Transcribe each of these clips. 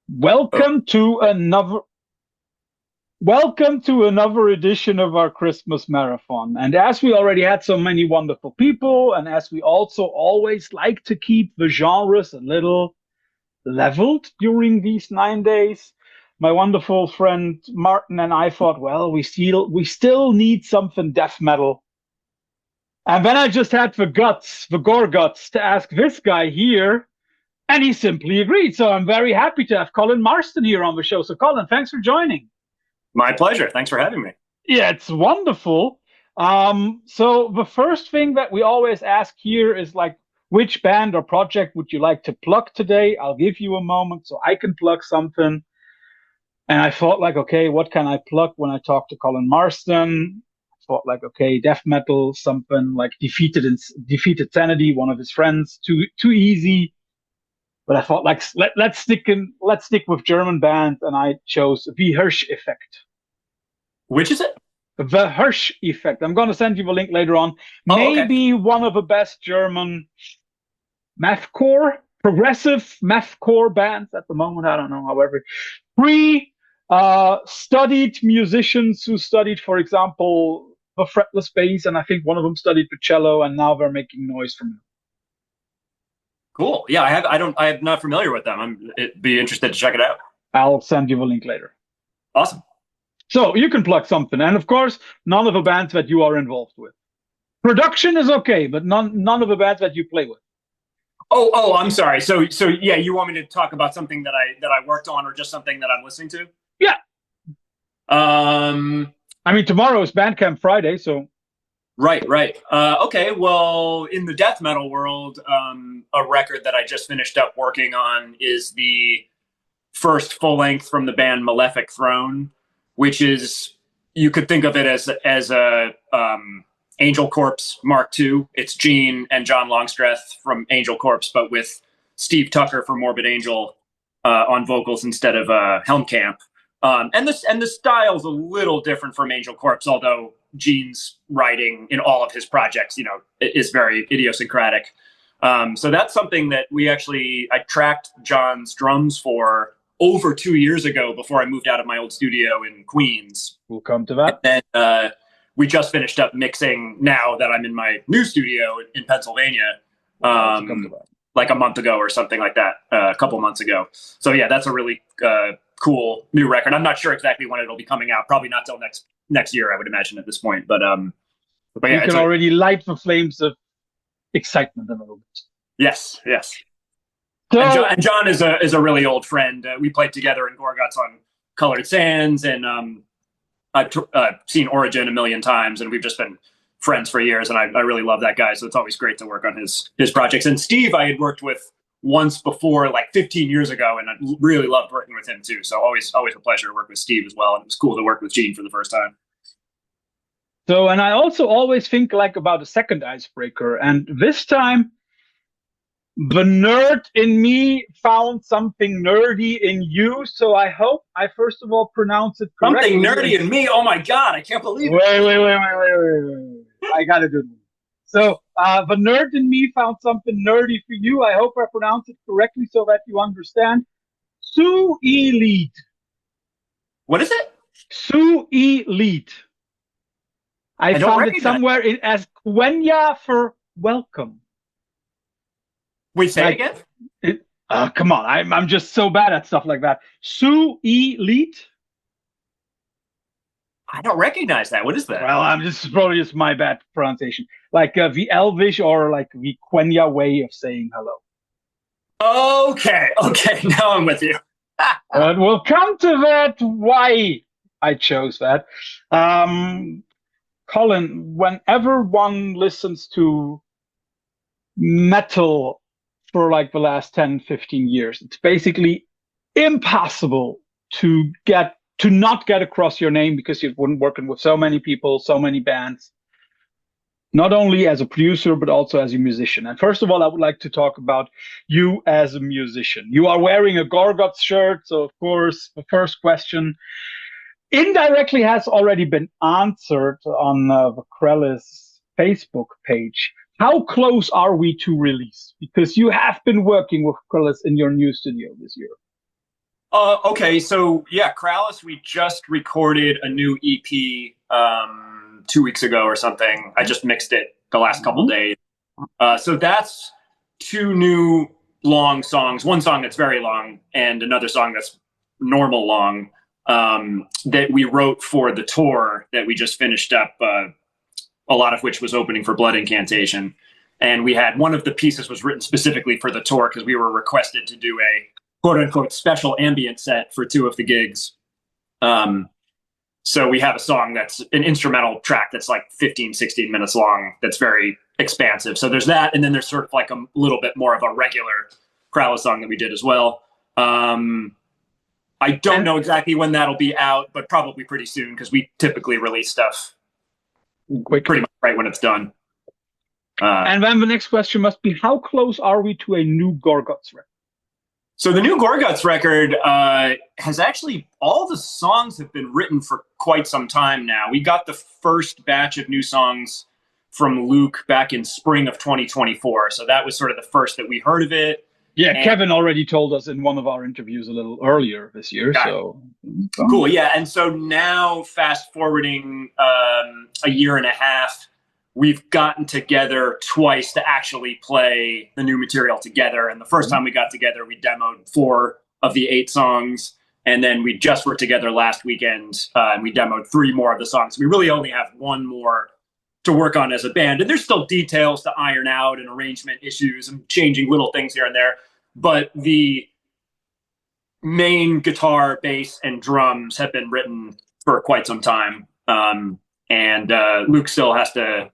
Oh, Welcome to another welcome to another edition of our Christmas Marathon. And as we already had so many wonderful people, and as we also always like to keep the genres a little leveled during these 9 days, my wonderful friend Martin and I thought, well, we still need something death metal. And then I just had the Gorguts, to ask this guy here, and he simply agreed. So I'm very happy to have Colin Marston here on the show. So Colin, thanks for joining. my pleasure. Thanks for having me. Yeah, it's wonderful. So the first thing that we always ask here is like, which band or project would you like to plug today? I'll give you a moment so I can plug something. And I thought like, okay, what can I plug when I talk to Colin Marston? I thought like, okay, death metal, something like Defeated Sanity, one of his friends. Too easy. But I thought like let's stick with German band, and I chose the Hirsch Effect. Which is it? The Hirsch Effect. I'm going to send you the link later on. Oh, okay. Maybe one of the best German mathcore, progressive mathcore bands at the moment. I don't know. However, three studied musicians who studied, for example, the fretless bass, and I think one of them studied the cello, and now they're making noise from it. Cool. Yeah, I have. I don't. I'm not familiar with them. It'd be interested to check it out. I'll send you the link later. Awesome. So you can plug something, and of course, none of the bands that you are involved with. Production is okay, but none of the bands that you play with. Oh, I'm sorry. So yeah, you want me to talk about something that I worked on, or just something that I'm listening to? Yeah, Um. I mean tomorrow is Bandcamp Friday, so Right. Right. Okay. Well, in the death metal world, a record that I just finished up working on is the first full length from the band Malefic Throne, which is, you could think of it as a Angel Corpse Mark II. It's Gene and John Longstreth from Angel Corpse, but with Steve Tucker from Morbid Angel on vocals instead of Helmkamp. And the style's a little different from Angel Corpse, although Gene's writing in all of his projects, is very idiosyncratic. So that's something that I tracked John's drums for over 2 years ago before I moved out of my old studio in Queens. we'll come to that. And then we just finished up mixing now that I'm in my new studio in Pennsylvania, like a month ago or something like that, a couple months ago. So yeah, that's a really cool new record. I'm not sure exactly when it'll be coming out. Probably not till next year, I would imagine at this point. But You yeah, can already light the flames of excitement a little bit. yes, yes. And So John is a really old friend. We played together in Gorguts on Colored Sands, and I've seen Origin a million times, and we've just been friends for years. And I really love that guy, so it's always great to work on his projects. And Steve, I had worked with once before, like 15 years ago, and I really loved working with him too. So always a pleasure to work with Steve as well. And it was cool to work with Gene for the first time. and I also always think like about a second icebreaker, and this time the nerd in me found something nerdy in you. So I hope I first of all pronounce it Something correctly. nerdy in me. Oh my God, I can't believe it. Wait. I got a good one. So the nerd in me found something nerdy for you. I hope I pronounce it correctly so that you understand. Sue Elite. What is it? Sue Elite. I I don't found it recognize. somewhere as Quenya for welcome. Wait, say it Like, again. come on, I'm just so bad at stuff like that. Sue Elite. I don't recognize that. What is that? Well, this is probably just my bad pronunciation. Like the Elvish or like the Quenya way of saying hello. Okay, now I'm with you. But we'll come to that. Why I chose that. Colin, whenever one listens to metal for like the last 10, 15 years, it's basically impossible to not get across your name because you've been working with so many people, so many bands, not only as a producer, but also as a musician. And first of all, I would like to talk about you as a musician. You are wearing a Gorguts shirt. So, of course, the first question indirectly has already been answered on the Krallice Facebook page. How close are we to release? Because you have been working with Krallice in your new studio this year. Okay, so yeah, Krallice, we just recorded a new EP 2 weeks ago or something. I just mixed it the last couple days. So that's two new long songs. One song that's very long, and another song that's normal long, that we wrote for the tour that we just finished up. A lot of which was opening for Blood Incantation, and we had one of the pieces was written specifically for the tour because we were requested to do a quote unquote special ambient set for two of the gigs. So we have a song that's an instrumental track that's like 15, 16 minutes long. That's very expansive. So there's that. And then there's sort of like a little bit more of a regular Krallice song that we did as well. I don't know exactly when that'll be out, but probably pretty soon because we typically release stuff pretty much right when it's done. And then the next question must be, how close are we to a new Gorguts record? So the new Gorguts record has actually, all the songs have been written for quite some time now. We got the first batch of new songs from Luke back in spring of 2024. So that was sort of the first that we heard of it. Yeah, and Kevin already told us in one of our interviews a little earlier this year. So cool. Yeah. And so now fast forwarding a year and a half, we've gotten together twice to actually play the new material together. And the first time we got together, we demoed 4 of the 8 songs. And then we just were together last weekend and we demoed 3 more of the songs. We really only have 1 more to work on as a band. And there's still details to iron out and arrangement issues and changing little things here and there. But the main guitar, bass, and drums have been written for quite some time. And Luke still has to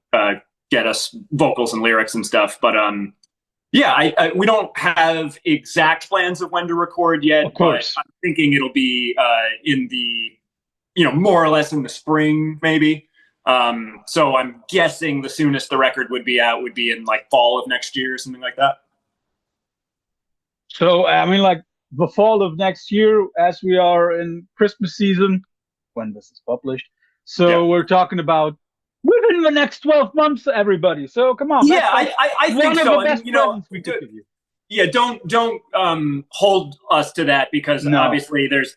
get us vocals and lyrics and stuff. But yeah, we don't have exact plans of when to record yet. Of course. But I'm thinking it'll be in the, more or less in the spring, maybe. So I'm guessing the soonest the record would be out would be in like fall of next year or something like that. So, I mean, like the fall of next year, as we are in Christmas season, when this is published. So we're talking about within the next 12 months, everybody. So come on. Yeah, I think so. And, we could, yeah, don't hold us to that because obviously there's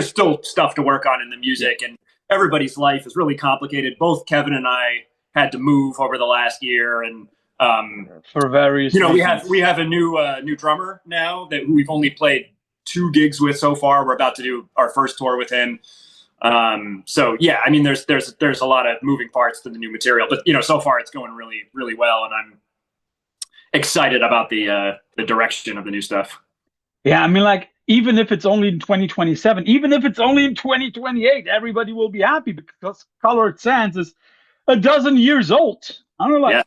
still stuff to work on in the music and everybody's life is really complicated. Both Kevin and I had to move over the last year and for various reasons. we have a new drummer now that we've only played 2 gigs with so far. We're about to do our first tour with him. So yeah, I mean, there's a lot of moving parts to the new material, but so far it's going really, really well. And I'm excited about the direction of the new stuff. Yeah. I mean, like, even if it's only in 2027, even if it's only in 2028, everybody will be happy because Colored Sands is a dozen years old. I don't know, like,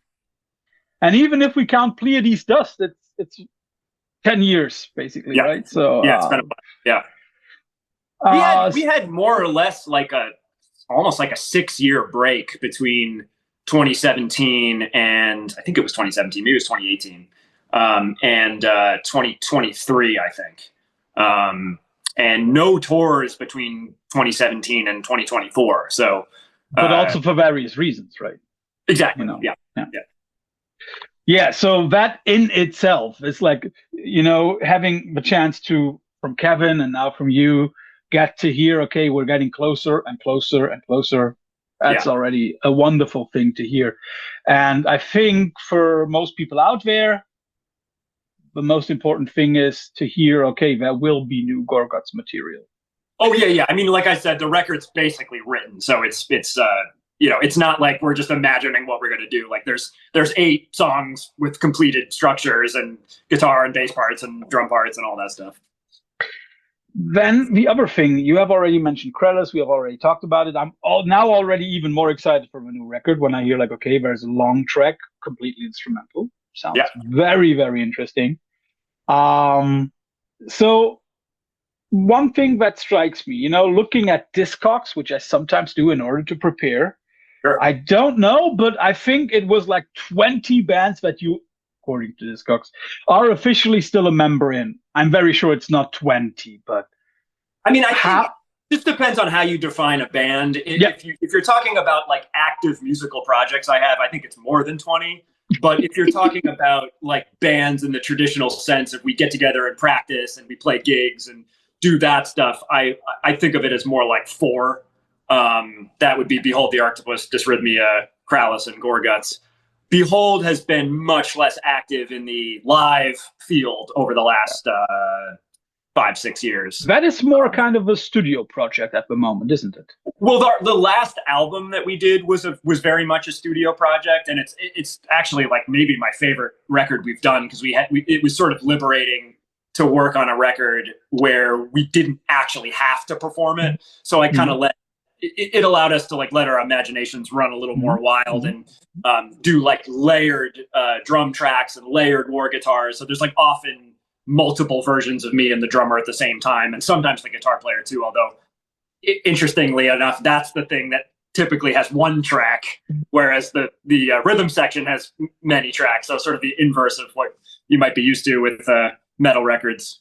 and even if we count Pleiades Dust, it's 10 years basically, right? So yeah, it's been we had more or less like almost like a 6-year break between 2017 and I think it was 2017, maybe it was 2018, and 2023, I think. And no tours between 2017 and 2024. So, but also for various reasons, right? Exactly. Yeah. So that in itself is like, having the chance to, from Kevin and now from you, get to hear, okay, we're getting closer and closer and closer. That's already a wonderful thing to hear. And I think for most people out there, the most important thing is to hear, okay, there will be new Gorguts material. Oh, yeah. I mean, like I said, the record's basically written. So it's not like we're just imagining what we're going to do. Like there's 8 songs with completed structures and guitar and bass parts and drum parts and all that stuff. Then the other thing, you have already mentioned Krallice. We have already talked about it. I'm now already even more excited for a new record when I hear like, okay, there's a long track, completely instrumental. Sounds very, very interesting. So one thing that strikes me, looking at Discogs, which I sometimes do in order to prepare, I don't know, but I think it was like 20 bands that you, according to Discogs, are officially still a member in. I'm very sure it's not 20, but I mean, I think it just depends on how you define a band. If you're talking about like active musical projects I think it's more than 20. But if you're talking about like bands in the traditional sense of we get together and practice and we play gigs and do that stuff, I think of it as more like four. That would be Behold the Arctopus, Dysrhythmia, Krallice, and Gorguts. Behold has been much less active in the live field over the last 5-6 years. That is more kind of a studio project at the moment, isn't it? Well, the last album that we did was very much a studio project, and it's actually like maybe my favorite record we've done, because it was sort of liberating to work on a record where we didn't actually have to perform it. So I kind of it allowed us to like let our imaginations run a little more wild, and do like layered drum tracks and layered war guitars. So there's like often multiple versions of me and the drummer at the same time, and sometimes the guitar player too, although interestingly enough, that's the thing that typically has one track, whereas the rhythm section has many tracks. So sort of the inverse of what you might be used to with metal records.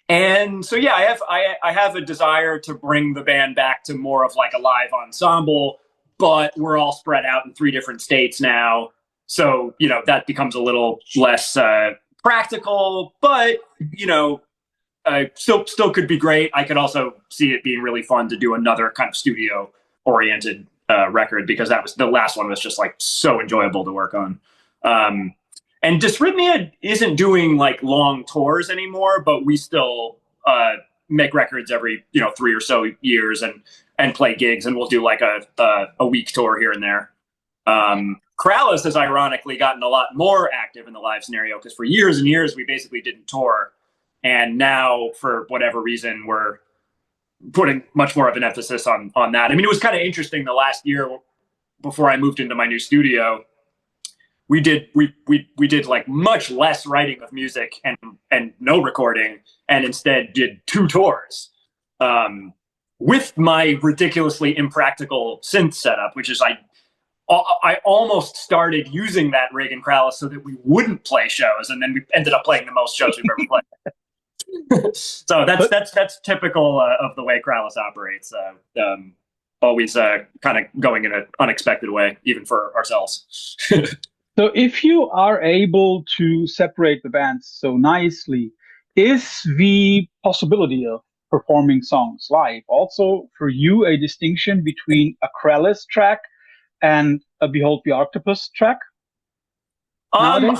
And so yeah, I have a desire to bring the band back to more of like a live ensemble, but we're all spread out in 3 different states now, so that becomes a little less practical, but still could be great. I could also see it being really fun to do another kind of studio oriented record, because the last one was just like so enjoyable to work on. And Dysrhythmia isn't doing like long tours anymore, but we still make records every 3 or so years and play gigs, and we'll do like a week tour here and there. Krallice has ironically gotten a lot more active in the live scenario, because for years and years we basically didn't tour, and now for whatever reason we're putting much more of an emphasis on that. I mean, it was kind of interesting the last year before I moved into my new studio. We did like much less writing of music and no recording, and instead did 2 tours with my ridiculously impractical synth setup, which is I almost started using that rig in Krallice so that we wouldn't play shows, and then we ended up playing the most shows we've ever played. So that's typical of the way Krallice operates. Always kind of going in an unexpected way, even for ourselves. So if you are able to separate the bands so nicely, is the possibility of performing songs live also for you a distinction between a Krallice track and a Behold the Arctopus track? I'm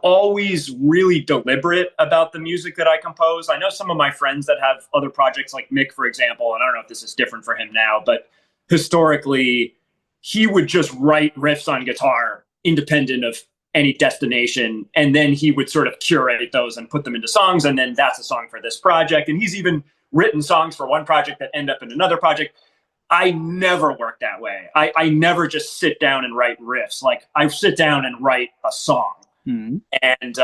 always really deliberate about the music that I compose. I know some of my friends that have other projects, like Mick, for example, and I don't know if this is different for him now, but historically, he would just write riffs on guitar independent of any destination, and then he would sort of curate those and put them into songs, and then that's a song for this project. And he's even written songs for one project that end up in another project. I never work that way. I never just sit down and write riffs. Like, I sit down and write a song. And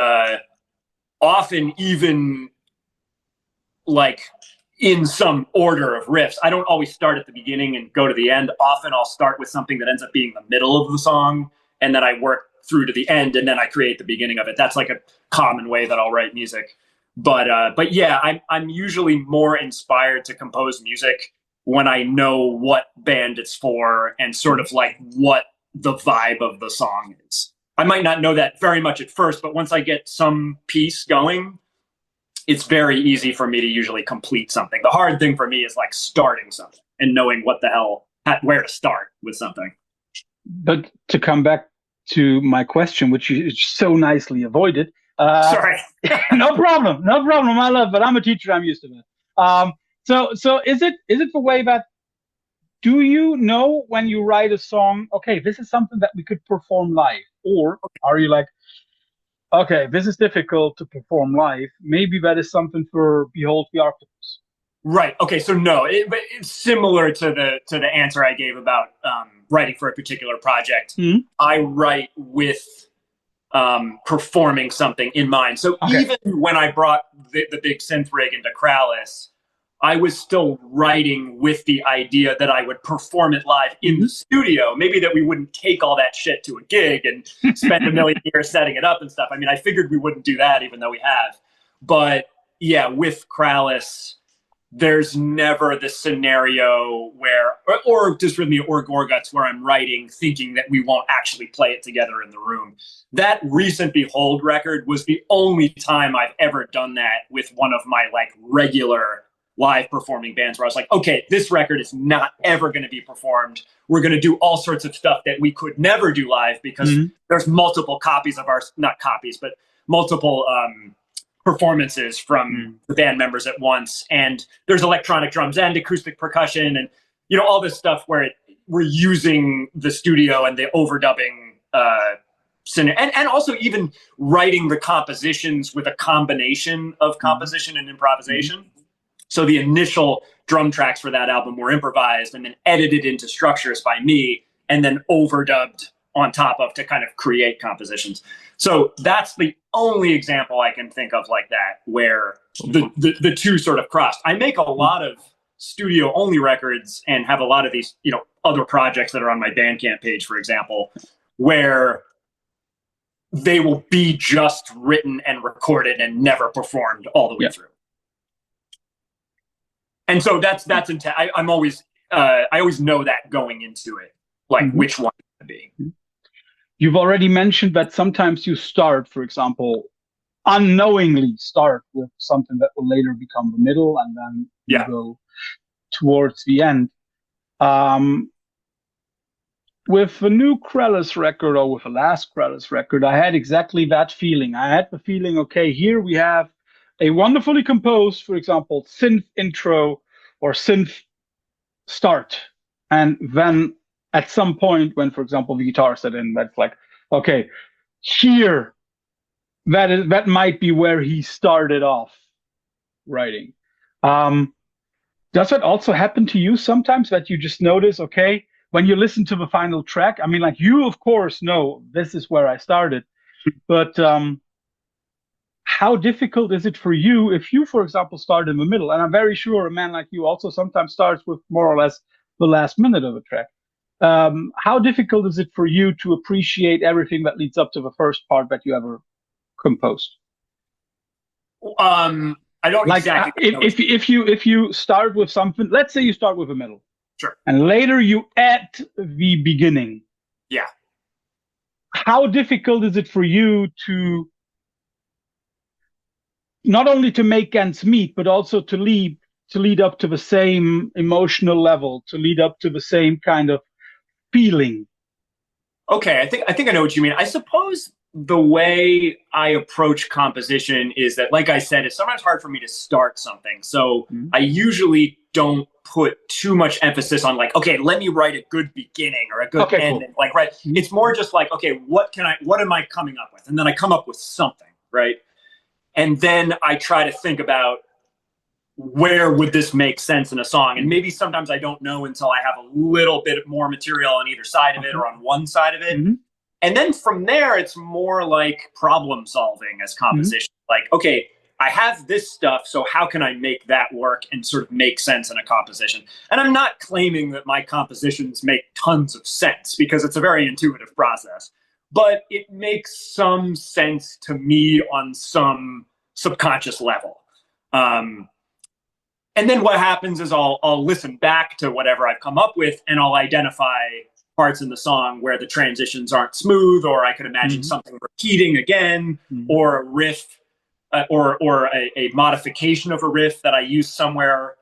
often even like in some order of riffs. I don't always start at the beginning and go to the end. Often I'll start with something that ends up being the middle of the song, and then I work through to the end, and then I create the beginning of it. That's like a common way that I'll write music. But yeah, I'm usually more inspired to compose music when I know what band it's for and sort of like what the vibe of the song is. I might not know that very much at first, but once I get some piece going, it's very easy for me to usually complete something. The hard thing for me is like starting something and knowing where to start with something. But to come back to my question, which you so nicely avoided. Sorry. No problem, my love. But I'm a teacher. I'm used to that. So is it the way that, do you know when you write a song, okay, this is something that we could perform live, or are you like, okay, this is difficult to perform live, maybe that is something for Behold the Arctopus? Right. Okay. So no, it's similar to the answer I gave about writing for a particular project. Mm-hmm. I write with performing something in mind. So even when I brought the big synth rig into Krallice, I was still writing with the idea that I would perform it live in the studio. Maybe that we wouldn't take all that shit to a gig and spend a million years setting it up and stuff. I mean, I figured we wouldn't do that, even though we have. But yeah, with Krallice, there's never the scenario where, or Disrhythmia or Gorguts, where I'm writing thinking that we won't actually play it together in the room. That recent Behold record was the only time I've ever done that with one of my like regular live performing bands, where I was like, okay, this record is not ever going to be performed. We're going to do all sorts of stuff that we could never do live because there's multiple copies of our, not copies, but multiple performances from the band members at once, and there's electronic drums and acoustic percussion and all this stuff where we're using the studio and the overdubbing and also even writing the compositions with a combination of composition and improvisation. So the initial drum tracks for that album were improvised and then edited into structures by me and then overdubbed on top of to kind of create compositions. So that's the only example I can think of like that, where the two sort of crossed. I make a lot of studio only records and have a lot of these, other projects that are on my Bandcamp page, for example, where they will be just written and recorded and never performed all the way through. And so I'm always, I always know that going into it, like which one to be. You've already mentioned that sometimes you start, for example, unknowingly start with something that will later become the middle, and then you go towards the end. With the new Krallice record, or with the last Krallice record, I had exactly that feeling. I had the feeling, okay, here we have a wonderfully composed, for example, synth intro or synth start, and then at some point when, for example, the guitar set in, that's like, okay, here, that might be where he started off writing. Does that also happen to you sometimes, that you just notice, okay, when you listen to the final track, I mean, like, you, of course, know this is where I started, but how difficult is it for you if you, for example, start in the middle? And I'm very sure a man like you also sometimes starts with more or less the last minute of a track. How difficult is it for you to appreciate everything that leads up to the first part that you ever composed? I don't like exactly know. If you start with something, let's say you start with a middle, sure, and later you add the beginning. Yeah. How difficult is it for you to not only to make ends meet, but also to lead up to the same emotional level, to lead up to the same kind of feeling? Okay, I think I know what you mean. I suppose the way I approach composition is that, like I said, it's sometimes hard for me to start something. So I usually don't put too much emphasis on like, okay, let me write a good beginning or a good ending. Cool. Like, right. It's more just like, okay, what am I coming up with? And then I come up with something, right? And then I try to think about, where would this make sense in a song? And maybe sometimes I don't know until I have a little bit more material on either side of it or on one side of it. And then from there, it's more like problem solving as composition. Like, okay, I have this stuff, so how can I make that work and sort of make sense in a composition? And I'm not claiming that my compositions make tons of sense, because it's a very intuitive process, but it makes some sense to me on some subconscious level. And then what happens is I'll listen back to whatever I've come up with, and I'll identify parts in the song where the transitions aren't smooth, or I could imagine something repeating again, or a riff, or a modification of a riff that I used somewhere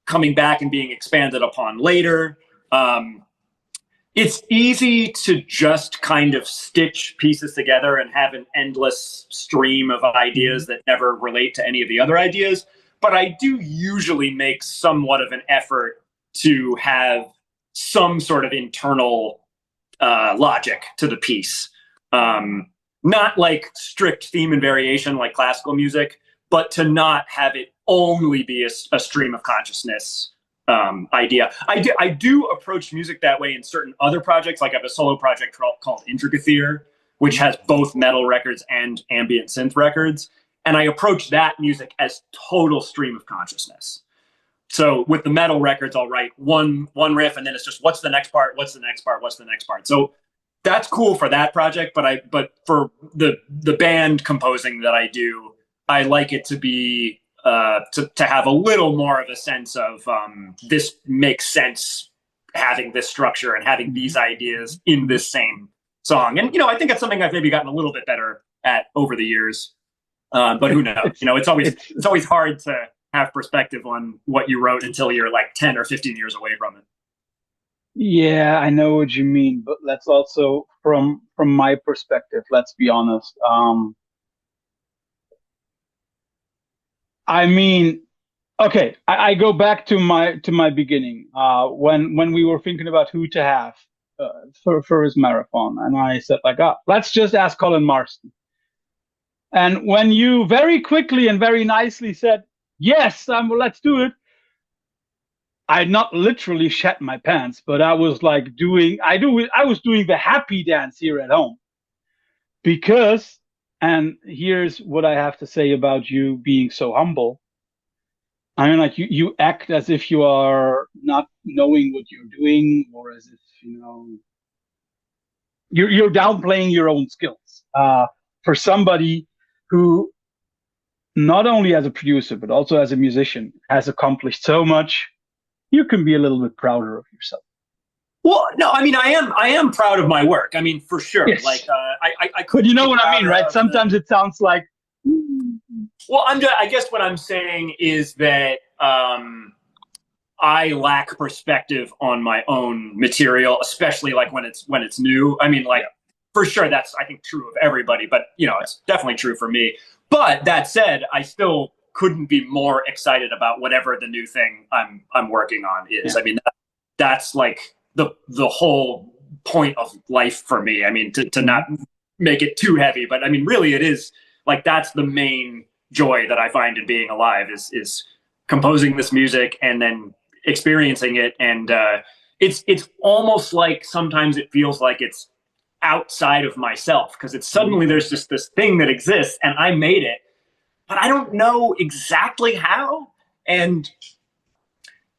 coming back and being expanded upon later. It's easy to just kind of stitch pieces together and have an endless stream of ideas that never relate to any of the other ideas. But I do usually make somewhat of an effort to have some sort of internal logic to the piece. Not like strict theme and variation like classical music, but to not have it only be a stream of consciousness idea. I do approach music that way in certain other projects. Like I have a solo project called Intricatheer, which has both metal records and ambient synth records. And I approach that music as total stream of consciousness. So with the metal records, I'll write one riff, and then it's just, what's the next part? What's the next part? What's the next part? So that's cool for that project. But for the band composing that I do, I like it to be to have a little more of a sense of this makes sense, having this structure and having these ideas in this same song. And, I think that's something I've maybe gotten a little bit better at over the years. But who knows? It's always hard to have perspective on what you wrote until you're like 10 or 15 years away from it. Yeah, I know what you mean, but let's also, from my perspective, let's be honest. I mean, okay, I go back to my beginning, when we were thinking about who to have for his marathon, and I said like, let's just ask Colin Marston. And when you very quickly and very nicely said yes, let's do it, I not literally shat my pants, but I was like I was doing the happy dance here at home, because, and here's what I have to say about you being so humble. I mean, like you act as if you are not knowing what you're doing, or as if you're downplaying your own skills. For somebody who, not only as a producer but also as a musician, has accomplished so much, you can be a little bit prouder of yourself. Well, no, I mean, I am proud of my work. I mean, for sure. Yes. Like, I could. But you know what I mean, right? Sometimes it sounds like. Well, I guess what I'm saying is that I lack perspective on my own material, especially like when it's new. I mean, like, for sure, that's, I think, true of everybody, but it's definitely true for me. But that said, I still couldn't be more excited about whatever the new thing I'm working on is. Yeah. I mean, that's like the whole point of life for me. I mean, to not make it too heavy, but I mean, really, it is like, that's the main joy that I find in being alive is composing this music and then experiencing it. And it's almost like sometimes it feels like it's outside of myself, because it's suddenly there's just this thing that exists and I made it, but I don't know exactly how. And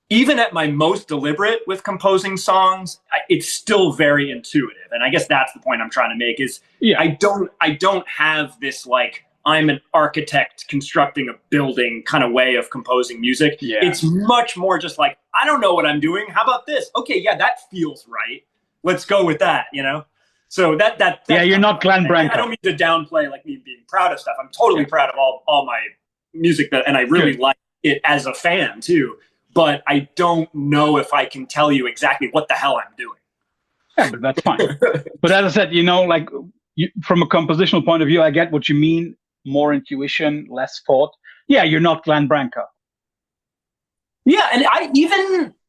even at my most deliberate with composing songs, it's still very intuitive. And I guess that's the point I'm trying to make is I don't have this like, I'm an architect constructing a building kind of way of composing music. Yeah. It's much more just like, I don't know what I'm doing. How about this? Okay, yeah, that feels right. Let's go with that, So that's you're not Glenn Branca. I don't mean to downplay like me being proud of stuff. I'm totally proud of all my music, and I really like it as a fan too. But I don't know if I can tell you exactly what the hell I'm doing. Yeah, but that's fine. But as I said, like from a compositional point of view, I get what you mean. More intuition, less thought. Yeah, you're not Glenn Branca. Yeah, and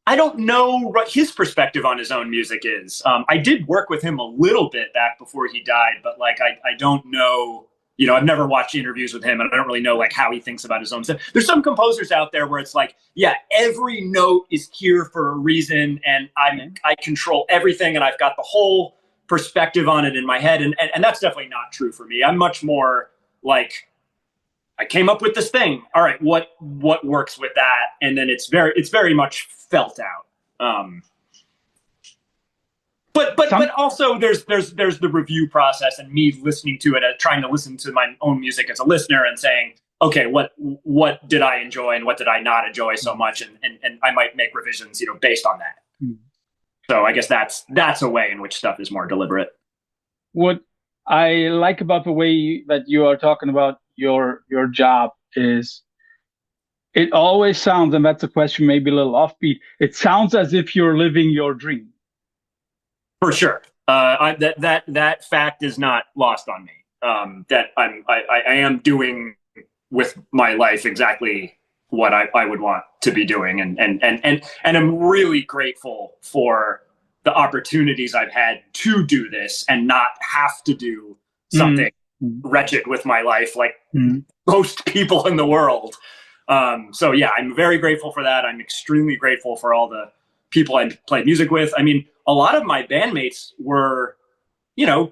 I don't know what his perspective on his own music is. I did work with him a little bit back before he died, but like I don't know. I've never watched interviews with him, and I don't really know like how he thinks about his own stuff. There's some composers out there where it's like, yeah, every note is here for a reason, and I control everything, and I've got the whole perspective on it in my head, and that's definitely not true for me. I'm much more like, I came up with this thing. All right, what works with that? And then it's very much felt out. But also there's the review process and me listening to it, trying to listen to my own music as a listener and saying, okay, what did I enjoy and what did I not enjoy so much, and I might make revisions, based on that. So I guess that's a way in which stuff is more deliberate. What I like about the way that you are talking about your job is, it always sounds, and that's a question maybe a little offbeat, it sounds as if you're living your dream. For sure. That fact is not lost on me. That I am doing with my life exactly what I would want to be doing, and I'm really grateful for the opportunities I've had to do this and not have to do something wretched with my life like most people in the world. So yeah, I'm very grateful for that. I'm extremely grateful for all the people I played music with. I mean, a lot of my bandmates were,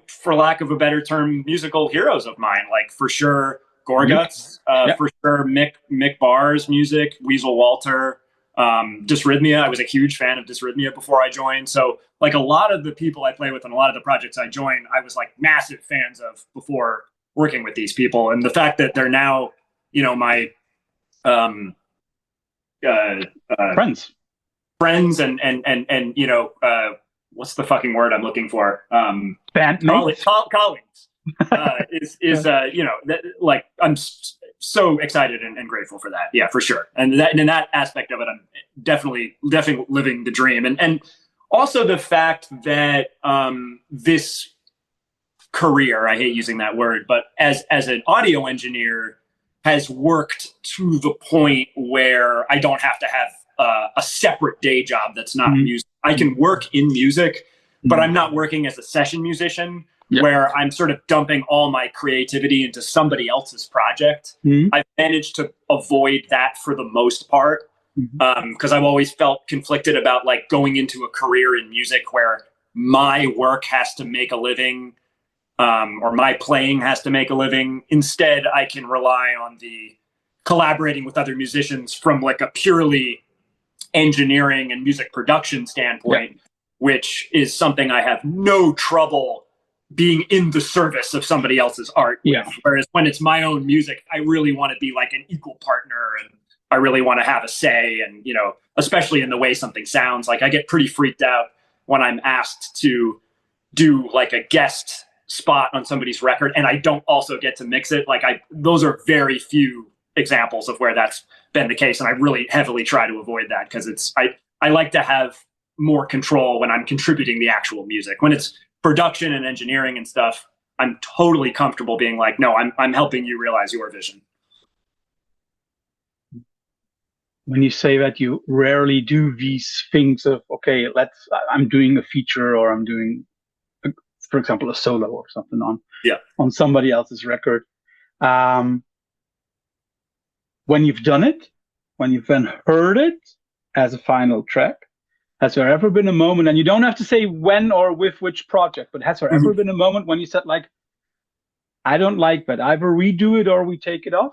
for lack of a better term, musical heroes of mine. Like for sure, Gorguts, for sure, Mick Barr's music, Weasel Walter, Dysrhythmia. I was a huge fan of Dysrhythmia before I joined. So like a lot of the people I play with and a lot of the projects I joined, I was like massive fans of before working with these people. And the fact that they're now, my um, Friends. friends and what's the fucking word I'm looking for? Bandmates. Colleagues. Like I'm so excited and grateful for that. Yeah, for sure. And that in that aspect of it, I'm definitely living the dream. And also the fact that this career, I hate using that word, but as an audio engineer has worked to the point where I don't have to have a separate day job that's not music. I can work in music, but I'm not working as a session musician where I'm sort of dumping all my creativity into somebody else's project. I've managed to avoid that for the most part because I've always felt conflicted about like going into a career in music where my work has to make a living or my playing has to make a living. Instead, I can rely on the collaborating with other musicians from like a purely engineering and music production standpoint, which is something I have no trouble being in the service of somebody else's art with. Whereas when it's my own music, I really want to be like an equal partner and I really want to have a say. And, especially in the way something sounds. Like I get pretty freaked out when I'm asked to do like a guest spot on somebody's record and I don't also get to mix it. Like those are very few examples of where that's been the case. And I really heavily try to avoid that because I like to have more control when I'm contributing the actual music. When it's production and engineering and stuff, I'm totally comfortable being like, no, I'm helping you realize your vision. When you say that, you rarely do these things of, okay, I'm doing a feature or I'm doing, for example, a solo or something on somebody else's record. When you've done it, when you've then heard it as a final track, has there ever been a moment, and you don't have to say when or with which project, but has there ever been a moment when you said like, I don't like that, either redo it or we take it off?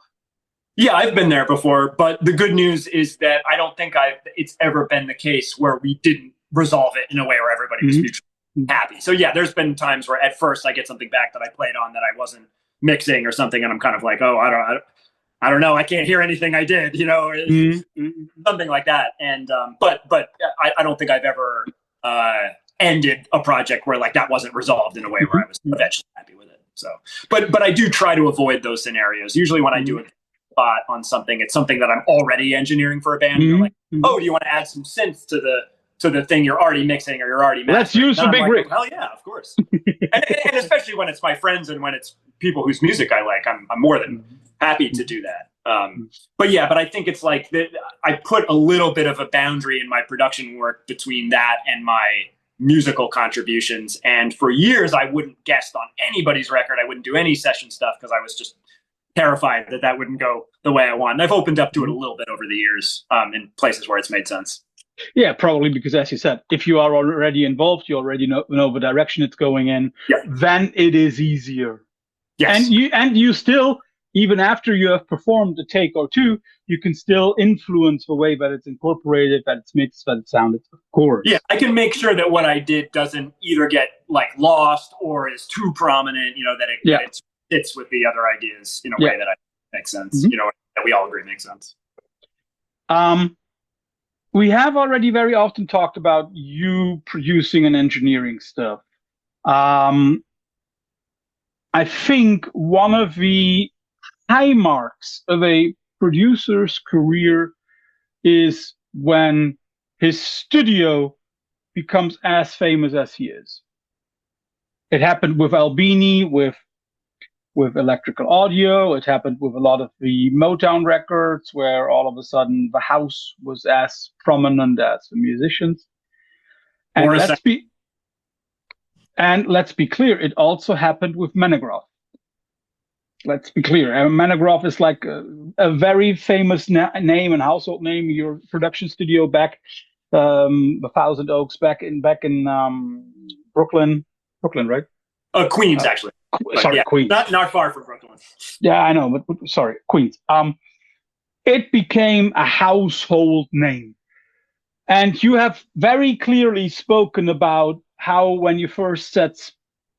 Yeah, I've been there before, but the good news is that I don't think it's ever been the case where we didn't resolve it in a way where everybody was mutually happy. So yeah, there's been times where at first I get something back that I played on that I wasn't mixing or something, and I'm kind of like, oh, I don't know, I can't hear anything I did, something like that. And but I don't think I've ever ended a project where like that wasn't resolved in a way where I was eventually happy with it. So, but I do try to avoid those scenarios. Usually when I do a spot on something, it's something that I'm already engineering for a band. You're like, oh, do you want to add some synths to the thing you're already mixing or you're already mastering? Let's use the big rig. Hell yeah, of course. and especially when it's my friends and when it's people whose music I like, I'm more than happy to do that. But I think it's like that I put a little bit of a boundary in my production work between that and my musical contributions. And for years, I wouldn't guest on anybody's record. I wouldn't do any session stuff because I was just terrified that wouldn't go the way I want. And I've opened up to it a little bit over the years in places where it's made sense. Yeah, probably because, as you said, if you are already involved, you already know the direction it's going in, then it is easier. Yes. And you still, even after you have performed a take or two, you can still influence the way that it's incorporated, that it's mixed, that it sounded, of course. Yeah, I can make sure that what I did doesn't either get like lost or is too prominent, that it fits with the other ideas in a way that makes sense, that we all agree makes sense. We have already very often talked about you producing and engineering stuff. I think one of the high marks of a producer's career is when his studio becomes as famous as he is. It happened with Albini, with Electrical Audio. It happened with a lot of the Motown records, where all of a sudden the house was as prominent as the musicians. And let's be clear, it also happened with Menegroth. Let's be clear. Menegroth is like a very famous name and household name. Your production studio back, the Thousand Oaks back in Brooklyn, right? Queens, actually. Sorry, Queens. Not far from Brooklyn. Yeah, I know, but sorry, Queens. It became a household name. And you have very clearly spoken about how when you first set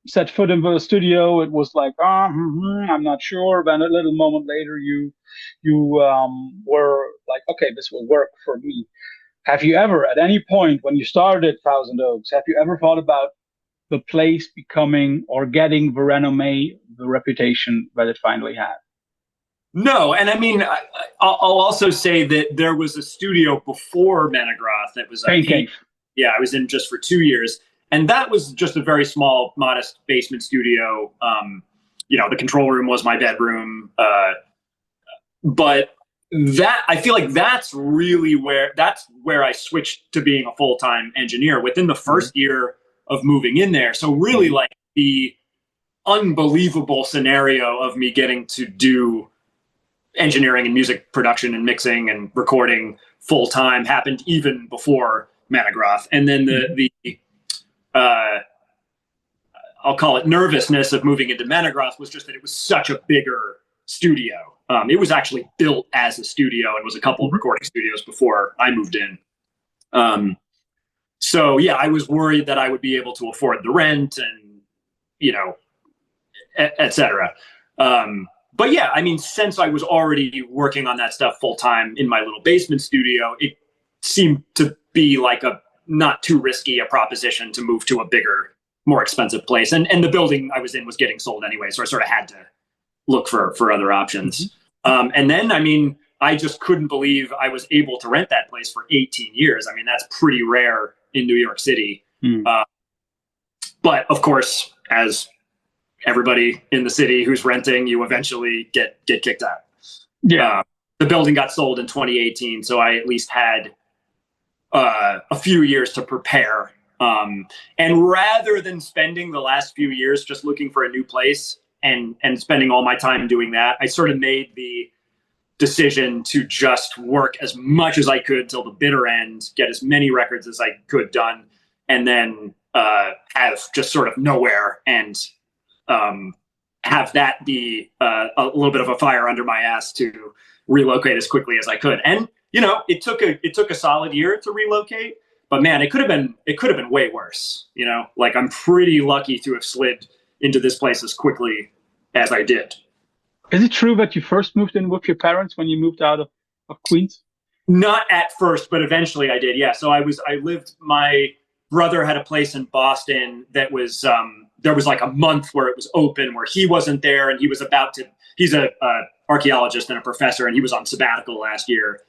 set foot in the studio, it was like, I'm not sure. Then a little moment later, you were like, okay, this will work for me. Have you ever, at any point when you started Thousand Oaks, have you ever thought about the place becoming or getting the renommee, the reputation that it finally had? No, and I mean, I'll also say that there was a studio before Menegroth that was a Pain paint. Cave. Yeah, I was in just for 2 years, and that was just a very small, modest basement studio. The control room was my bedroom, but that I feel like that's where I switched to being a full-time engineer within the first year of moving in there. So really, like the unbelievable scenario of me getting to do engineering and music production and mixing and recording full time happened even before Menegroth. And then the I'll call it nervousness of moving into Menegroth was just that it was such a bigger studio. It was actually built as a studio and was a couple of recording studios before I moved in. So yeah, I was worried that I would be able to afford the rent and, et cetera. But yeah, I mean, since I was already working on that stuff full time in my little basement studio, it seemed to be like a not too risky a proposition to move to a bigger, more expensive place. And the building I was in was getting sold anyway, so I sort of had to look for other options. And then, I mean, I just couldn't believe I was able to rent that place for 18 years. I mean, that's pretty rare in New York City. But of course, as everybody in the city who's renting, you eventually get kicked out. Yeah. The building got sold in 2018, so I at least had a few years to prepare. And rather than spending the last few years just looking for a new place and spending all my time doing that, I sort of made the decision to just work as much as I could till the bitter end, get as many records as I could done, and then have just sort of nowhere and have that be a little bit of a fire under my ass to relocate as quickly as I could. And it took a solid year to relocate, but man, it could have been way worse. Like I'm pretty lucky to have slid into this place as quickly as I did. Is it true that you first moved in with your parents when you moved out of Queens? Not at first, but eventually I did. Yeah. So my brother had a place in Boston that was, there was like a month where it was open, where he wasn't there, and he's a archaeologist and a professor, and he was on sabbatical last year.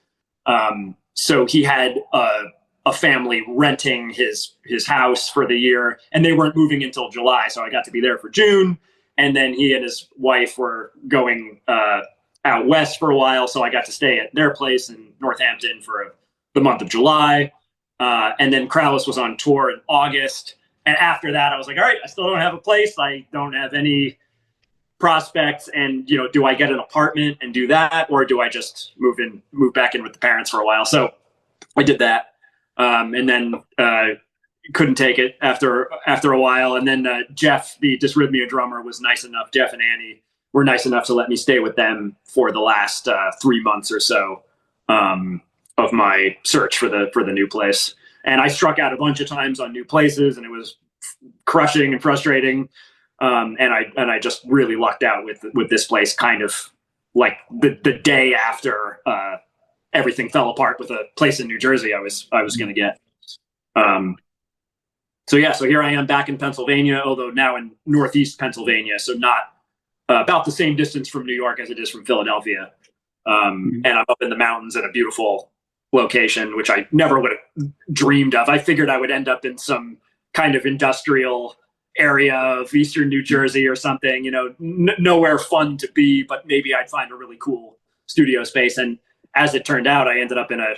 So he had a family renting his house for the year, and they weren't moving until July. So I got to be there for June. And then he and his wife were going out west for a while. So I got to stay at their place in Northampton for the month of July. And then Krallice was on tour in August. And after that, I was like, all right, I still don't have a place. I don't have any prospects. And, do I get an apartment and do that? Or do I just move back in with the parents for a while? So I did that. And then couldn't take it after a while. And then Jeff, the dysrhythmia drummer, was nice enough. Jeff and Annie were nice enough to let me stay with them for the last 3 months or so of my search for the new place. And I struck out a bunch of times on new places, and it was crushing and frustrating. And I just really lucked out with this place, kind of like the day after everything fell apart with a place in New Jersey I was going to get. So here I am back in Pennsylvania, although now in Northeast Pennsylvania, so not about the same distance from New York as it is from Philadelphia. And I'm up in the mountains at a beautiful location, which I never would have dreamed of. I figured I would end up in some kind of industrial area of Eastern New Jersey or something, nowhere fun to be, but maybe I'd find a really cool studio space. And as it turned out, I ended up in a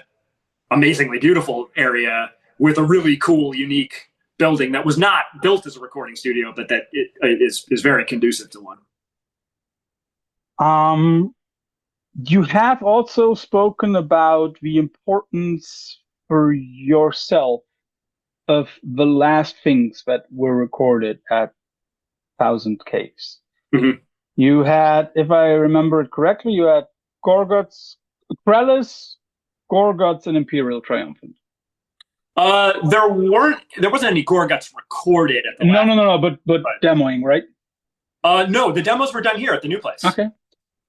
amazingly beautiful area with a really cool, unique building that was not built as a recording studio, but that it is very conducive to one. You have also spoken about the importance for yourself of the last things that were recorded at Thousand Caves. Mm-hmm. You had, if I remember it correctly, you had Gorguts, Krallice, Gorguts, and Imperial Triumphant. There wasn't any Gorguts recorded at the last. No, but demoing, right? No, the demos were done here at the new place. Okay.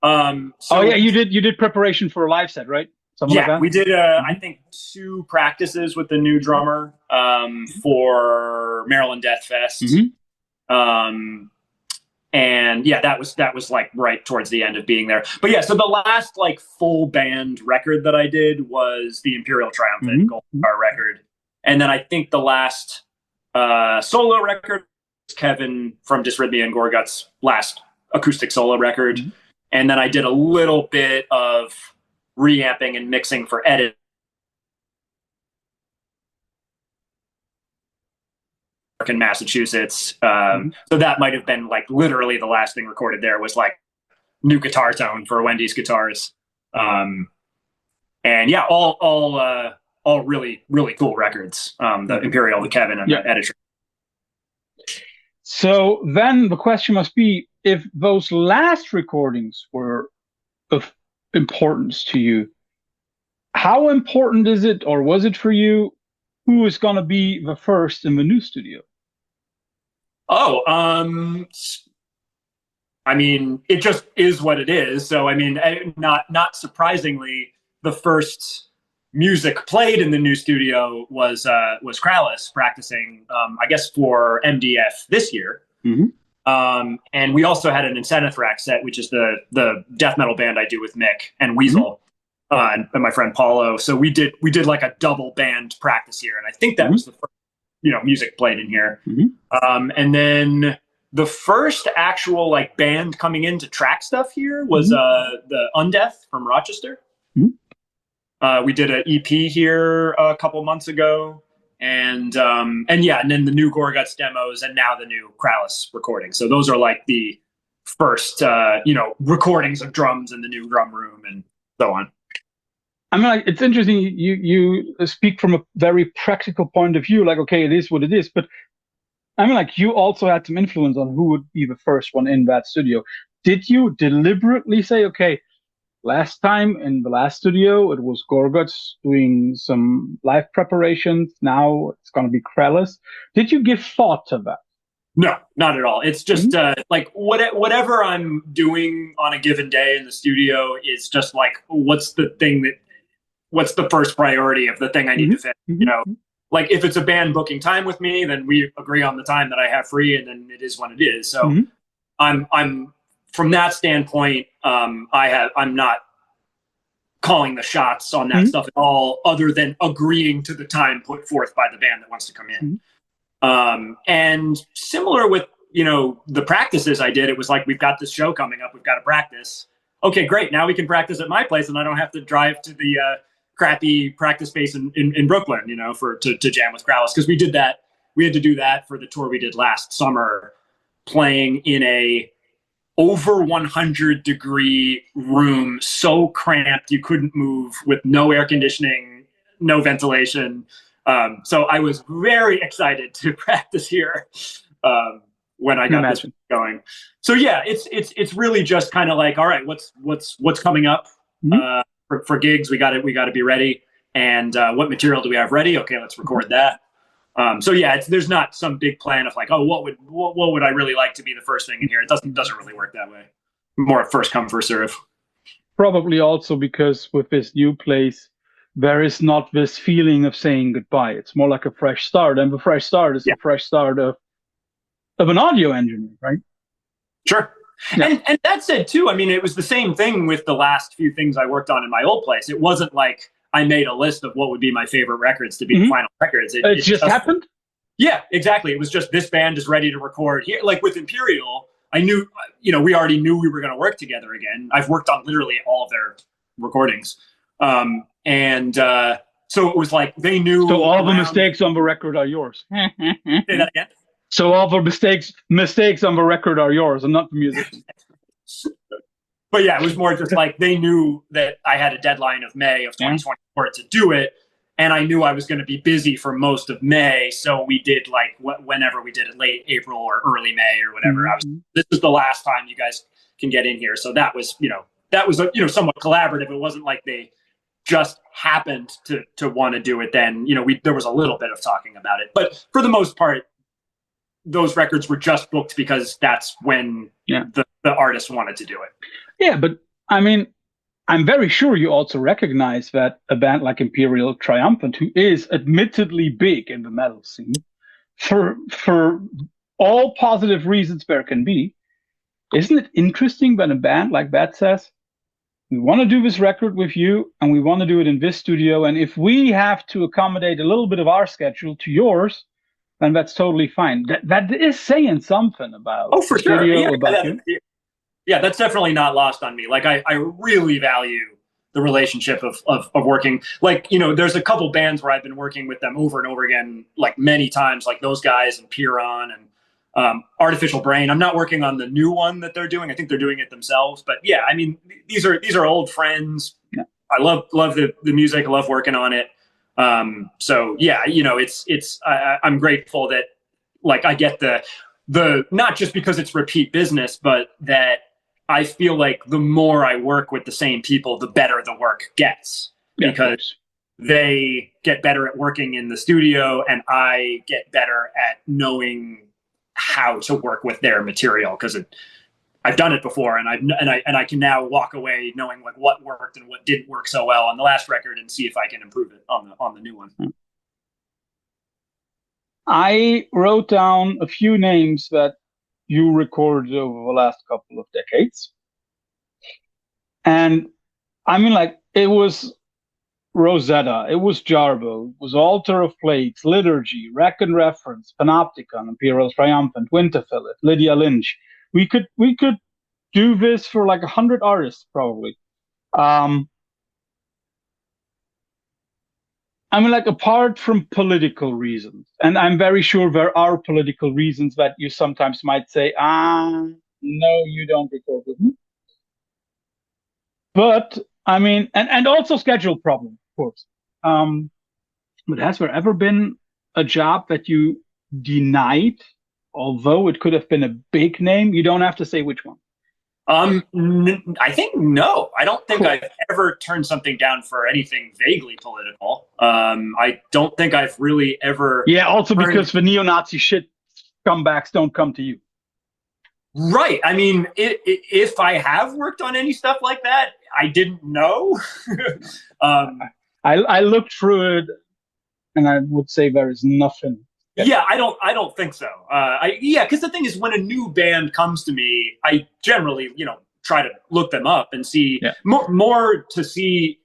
So yeah, you did preparation for a live set, right? Something like that? We did, I think, 2 practices with the new drummer for Maryland Death Fest. And yeah, that was like right towards the end of being there. But yeah, so the last like full band record that I did was the Imperial Triumphant Gold Star record. And then I think the last solo record was Kevin from Dysrhythmia and Gorguts' last acoustic solo record. And then I did a little bit of reamping and mixing for edit in Massachusetts. So that might have been like literally the last thing recorded there was like new guitar tone for Wendy's guitars. And yeah, all really, really cool records. The Imperial, the Kevin, and the editor. So then the question must be, if those last recordings were of importance to you, how important is it, or was it for you, who is going to be the first in the new studio? I mean, it just is what it is. So, I mean, not surprisingly, the first music played in the new studio was Krallice practicing, I guess, for MDF this year. And we also had an Incenithrax set, which is the death metal band I do with Mick and Weasel and my friend Paulo. So we did like a double band practice here, and I think that was the first, music played in here. And then the first actual like band coming in to track stuff here was the Undeath from Rochester. We did an EP here a couple months ago, and then the new Gorguts demos, and now the new Krallice recording. So those are like the first recordings of drums in the new drum room and so on. I mean, like, it's interesting. You speak from a very practical point of view, like, okay, it is what it is. But I mean, like, you also had some influence on who would be the first one in that studio. Did you deliberately say, okay, last time in the last studio, it was Gorguts doing some live preparations. Now it's going to be Krallice. Did you give thought to that? No, not at all. It's just like whatever I'm doing on a given day in the studio is just like, what's the first priority of the thing I need to fit? Like if it's a band booking time with me, then we agree on the time that I have free, and then it is what it is. So I'm from that standpoint, I'm not calling the shots on that stuff at all, other than agreeing to the time put forth by the band that wants to come in. And similar with, the practices I did, it was like, we've got this show coming up, we've got to practice. Okay, great. Now we can practice at my place, and I don't have to drive to the crappy practice space in Brooklyn, to jam with Krallice. Because we did that. We had to do that for the tour we did last summer, playing in a over 100-degree room, so cramped you couldn't move, with no air conditioning, no ventilation. So I was very excited to practice here when I got this going. So yeah, it's really just kind of like, all right, what's coming up for gigs? We got to be ready. And what material do we have ready? Okay, let's record that. So yeah, there's not some big plan of like, oh, what would I really like to be the first thing in here? It doesn't really work that way. More first come, first serve. Probably also because with this new place, there is not this feeling of saying goodbye. It's more like a fresh start, and the fresh start is the fresh start of an audio engineer, right? Sure. Yeah. And that said too, I mean, it was the same thing with the last few things I worked on in my old place. It wasn't like I made a list of what would be my favorite records to be the final records. It just happened? Yeah, exactly. It was just, this band is ready to record here. Like with Imperial, I knew, we already knew we were going to work together again. I've worked on literally all of their recordings. So it was like they knew. So all the mistakes on the record are yours. Say that again. So all the mistakes on the record are yours, and not the musician. But yeah, it was more just like they knew that I had a deadline of May of 2024 to do it, and I knew I was going to be busy for most of May. So we did like whenever we did it, late April or early May or whatever. This is the last time you guys can get in here. So that was somewhat collaborative. It wasn't like they just happened to want to do it then, there was a little bit of talking about it. But for the most part, those records were just booked because that's when the artist wanted to do it. Yeah, but I mean, I'm very sure you also recognize that a band like Imperial Triumphant, who is admittedly big in the metal scene, for all positive reasons there can be, isn't it interesting when a band like that says, we want to do this record with you and we want to do it in this studio, and if we have to accommodate a little bit of our schedule to yours, then that's totally fine. That is saying something about for sure. studio, about you. Yeah, that's definitely not lost on me. Like, I really value the relationship of working. Like, there's a couple bands where I've been working with them over and over again, like many times, like those guys and Piron and Artificial Brain. I'm not working on the new one that they're doing. I think they're doing it themselves. But yeah, I mean, these are old friends. Yeah. I love the music. I love working on it. So yeah, I'm grateful that, like, I get the not just because it's repeat business, but that I feel like the more I work with the same people, the better the work gets, because they get better at working in the studio and I get better at knowing how to work with their material, because I've done it before, and I can now walk away knowing like what worked and what didn't work so well on the last record and see if I can improve it on the new one. I wrote down a few names that you recorded over the last couple of decades. And I mean, like, it was Rosetta, it was Jarbo, it was Altar of Plagues, Liturgy, Wreck and Reference, Panopticon, Imperial Triumphant, Winterfillet, Lydia Lynch. We could do this for like 100 artists, probably. I mean, like, apart from political reasons, and I'm very sure there are political reasons that you sometimes might say, no, you don't record with me. But I mean, and also schedule problem, of course. But has there ever been a job that you denied, although it could have been a big name? You don't have to say which one. I think no. I don't think I've ever turned something down for anything vaguely political. I don't think I've really ever. Yeah, also because the neo-Nazi shit scumbags don't come to you. Right. I mean, if I have worked on any stuff like that, I didn't know. I looked through it, and I would say there is nothing. Yeah, I don't think so. Because the thing is, when a new band comes to me, I generally, try to look them up and see more to see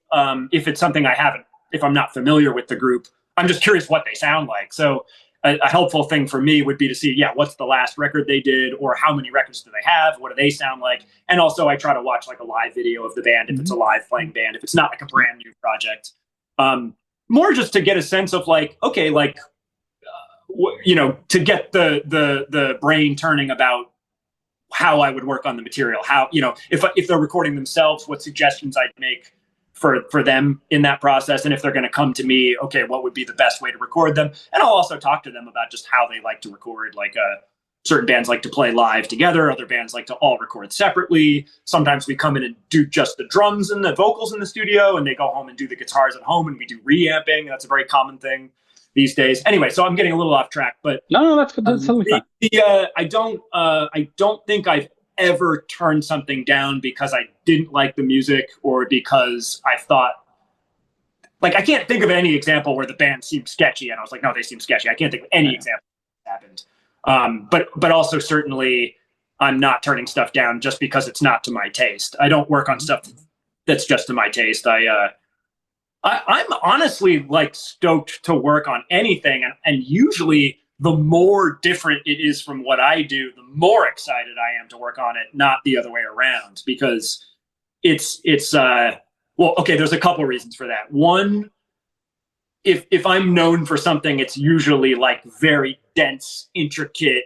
if it's something I haven't, if I'm not familiar with the group. I'm just curious what they sound like. So a helpful thing for me would be to see, what's the last record they did, or how many records do they have? What do they sound like? And also I try to watch like a live video of the band if it's a live playing band, if it's not like a brand new project. More just to get a sense of like, okay, like, to get the brain turning about how I would work on the material, how, if they're recording themselves, what suggestions I'd make for them in that process. And if they're going to come to me, okay, what would be the best way to record them? And I'll also talk to them about just how they like to record. Like certain bands like to play live together. Other bands like to all record separately. Sometimes we come in and do just the drums and the vocals in the studio, and they go home and do the guitars at home, and we do reamping. That's a very common thing these days. Anyway, so I'm getting a little off track, but no, that's totally fine. I don't think I've ever turned something down because I didn't like the music, or because I thought, like, I can't think of any example where the band seemed sketchy and I was like, no, they seem sketchy. I can't think of any example that happened. But also certainly I'm not turning stuff down just because it's not to my taste. I don't work on stuff that's just to my taste. I'm honestly like stoked to work on anything, and usually the more different it is from what I do, the more excited I am to work on it, not the other way around, because it's well, okay, there's a couple reasons for that. One, if I'm known for something, it's usually like very dense, intricate,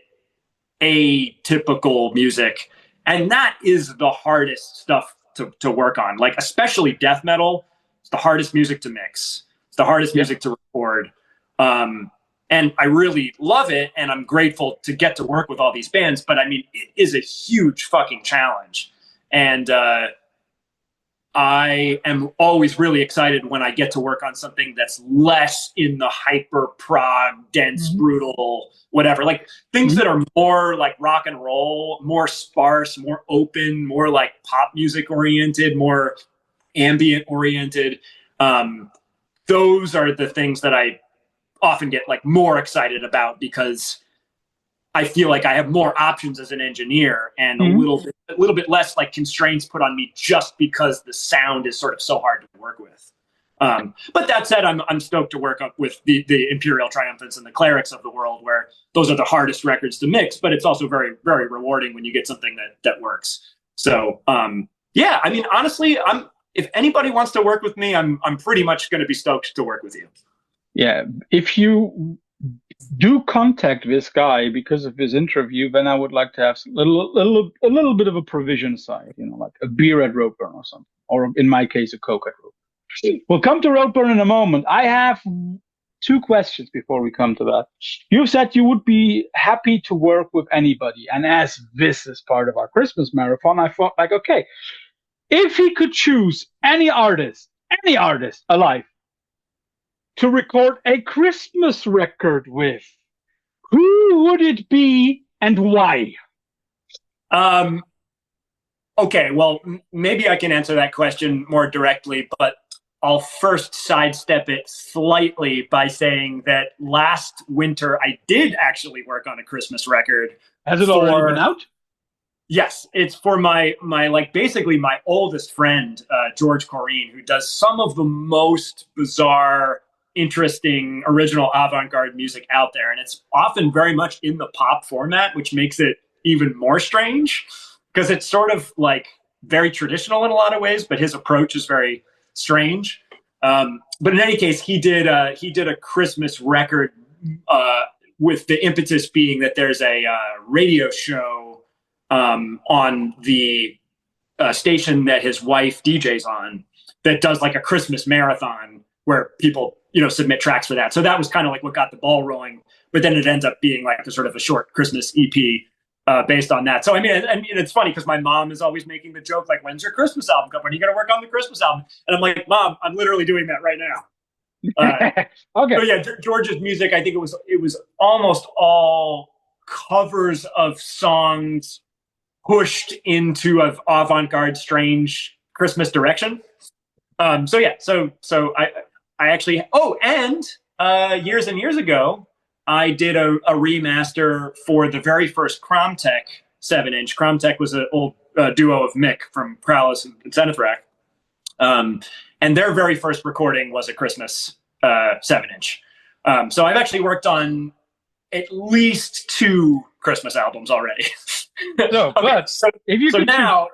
atypical music, and that is the hardest stuff to work on. Like, especially death metal, it's the hardest music to mix. It's the hardest music to record. And I really love it, and I'm grateful to get to work with all these bands, but I mean, it is a huge fucking challenge. And I am always really excited when I get to work on something that's less in the hyper prog, dense, brutal, whatever. Like things that are more like rock and roll, more sparse, more open, more like pop music oriented, more ambient oriented. Those are the things that I often get like more excited about because I feel like I have more options as an engineer and a little bit less like constraints put on me just because the sound is sort of so hard to work with. But that said, I'm stoked to work up with the Imperial Triumphants and the Clerics of the world, where those are the hardest records to mix, but it's also very, very rewarding when you get something that works. So yeah, I mean, honestly, if anybody wants to work with me, I'm pretty much going to be stoked to work with you. Yeah, if you do contact this guy because of his interview, then I would like to have a little bit of a provision side, like a beer at Roadburn or something, or in my case, a Coke at Roadburn. We'll come to Roadburn in a moment. I have 2 questions before we come to that. You said you would be happy to work with anybody, and as this is part of our Christmas marathon, I thought like, okay, if he could choose any artist alive to record a Christmas record with, who would it be and why? Okay, well, maybe I can answer that question more directly, but I'll first sidestep it slightly by saying that last winter I did actually work on a Christmas record. Has it already been out? Yes, it's for my like basically my oldest friend, George Corrine, who does some of the most bizarre, interesting, original avant-garde music out there. And it's often very much in the pop format, which makes it even more strange because it's sort of like very traditional in a lot of ways, but his approach is very strange. But in any case, he did a Christmas record with the impetus being that there's a radio show on the station that his wife DJs on that does like a Christmas marathon where people submit tracks for that. So that was kind of like what got the ball rolling. But then it ends up being like a sort of a short Christmas EP based on that. So I mean, it's funny because my mom is always making the joke like, "When's your Christmas album come? When are you going to work on the Christmas album?" And I'm like, "Mom, I'm literally doing that right now." Okay. So yeah, George's music, I think it was almost all covers of songs pushed into an avant-garde, strange Christmas direction. So yeah, so I actually and years and years ago, I did a remaster for the very first Kromtech 7-inch. Kromtech was an old duo of Mick from Krallice and Zenithrack. And their very first recording was a Christmas 7-inch. So I've actually worked on at least 2 Christmas albums already. So, okay, but if you could now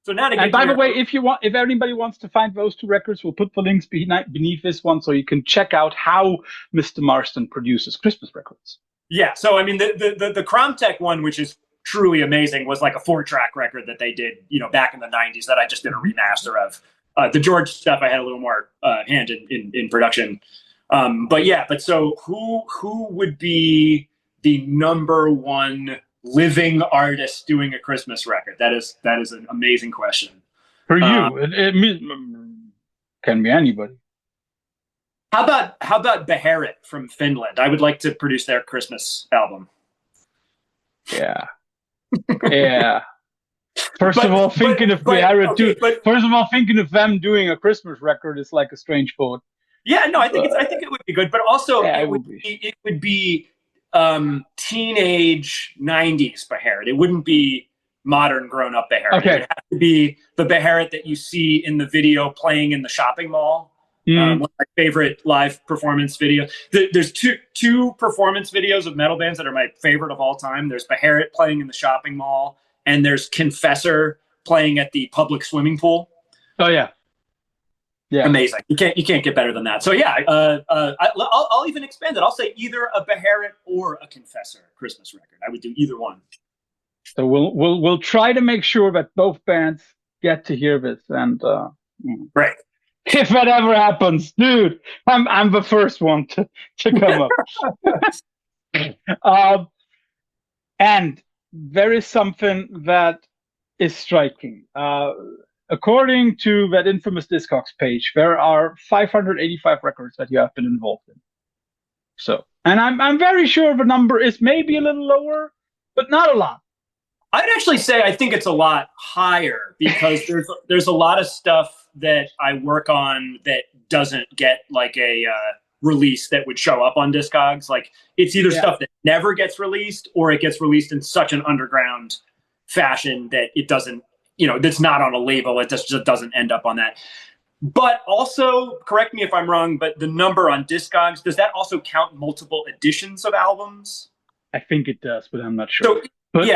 to get and by the way, if anybody wants to find those 2 records, we'll put the links beneath this one so you can check out how Mr. Marston produces Christmas records. Yeah, so I mean the Kromtech one, which is truly amazing, was like a 4-track record that they did, back in the 90s that I just did a remaster of. The George stuff I had a little more hand in production. But so who would be the number one living artist doing a Christmas record? That is an amazing question. For you, it can be anybody. How about Beharit from Finland? I would like to produce their Christmas album. Yeah. First of all, thinking of them doing a Christmas record is like a strange thought. Yeah, no, I think it would be good, but also it would be teenage 90s Beharit. It wouldn't be modern grown-up Beharit. Okay. It would have to be the Beharit that you see in the video playing in the shopping mall. One of my favorite live performance videos. There's two performance videos of metal bands that are my favorite of all time. There's Beharit playing in the shopping mall, and there's Confessor playing at the public swimming pool. Oh yeah. Yeah. Amazing. You can't get better than that. So yeah, I'll even expand it. I'll say either a Beharit or a Confessor Christmas record. I would do either one. So we'll try to make sure that both bands get to hear this, and right. If that ever happens, dude, I'm the first one to come up. And there is something that is striking. A according to that infamous Discogs page, there are 585 records that you have been involved in. So, and I'm very sure the number is maybe a little lower, but not a lot. I'd actually say I think it's a lot higher because there's a lot of stuff that I work on that doesn't get like a release that would show up on Discogs. Like it's either stuff that never gets released or it gets released in such an underground fashion that it doesn't, that's not on a label. It just doesn't end up on that. But also, correct me if I'm wrong, but the number on Discogs, does that also count multiple editions of albums? I think it does, but I'm not sure.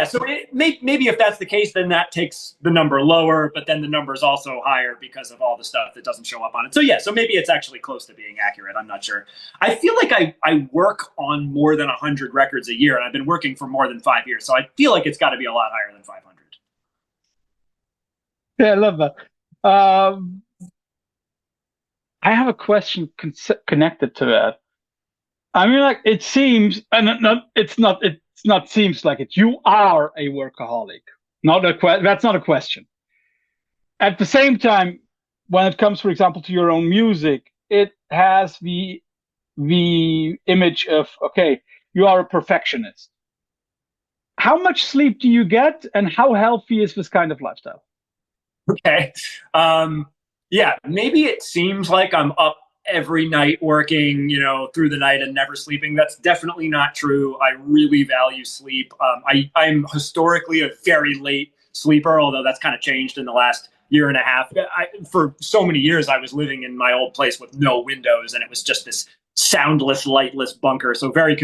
So maybe if that's the case, then that takes the number lower, but then the number is also higher because of all the stuff that doesn't show up on it. So maybe it's actually close to being accurate. I'm not sure. I feel like I work on more than 100 records a year, and I've been working for more than 5 years. So I feel like it's got to be a lot higher than 500. Yeah, I love that. I have a question connected to that. I mean, like it seems, and it's not seems like it. You are a workaholic. That's not a question. At the same time, when it comes, for example, to your own music, it has the image of, okay, you are a perfectionist. How much sleep do you get, and how healthy is this kind of lifestyle? Okay. Maybe it seems like I'm up every night working, through the night and never sleeping. That's definitely not true. I really value sleep. I'm historically a very late sleeper, although that's kind of changed in the last year and a half. For so many years, I was living in my old place with no windows, and it was just this soundless, lightless bunker. So very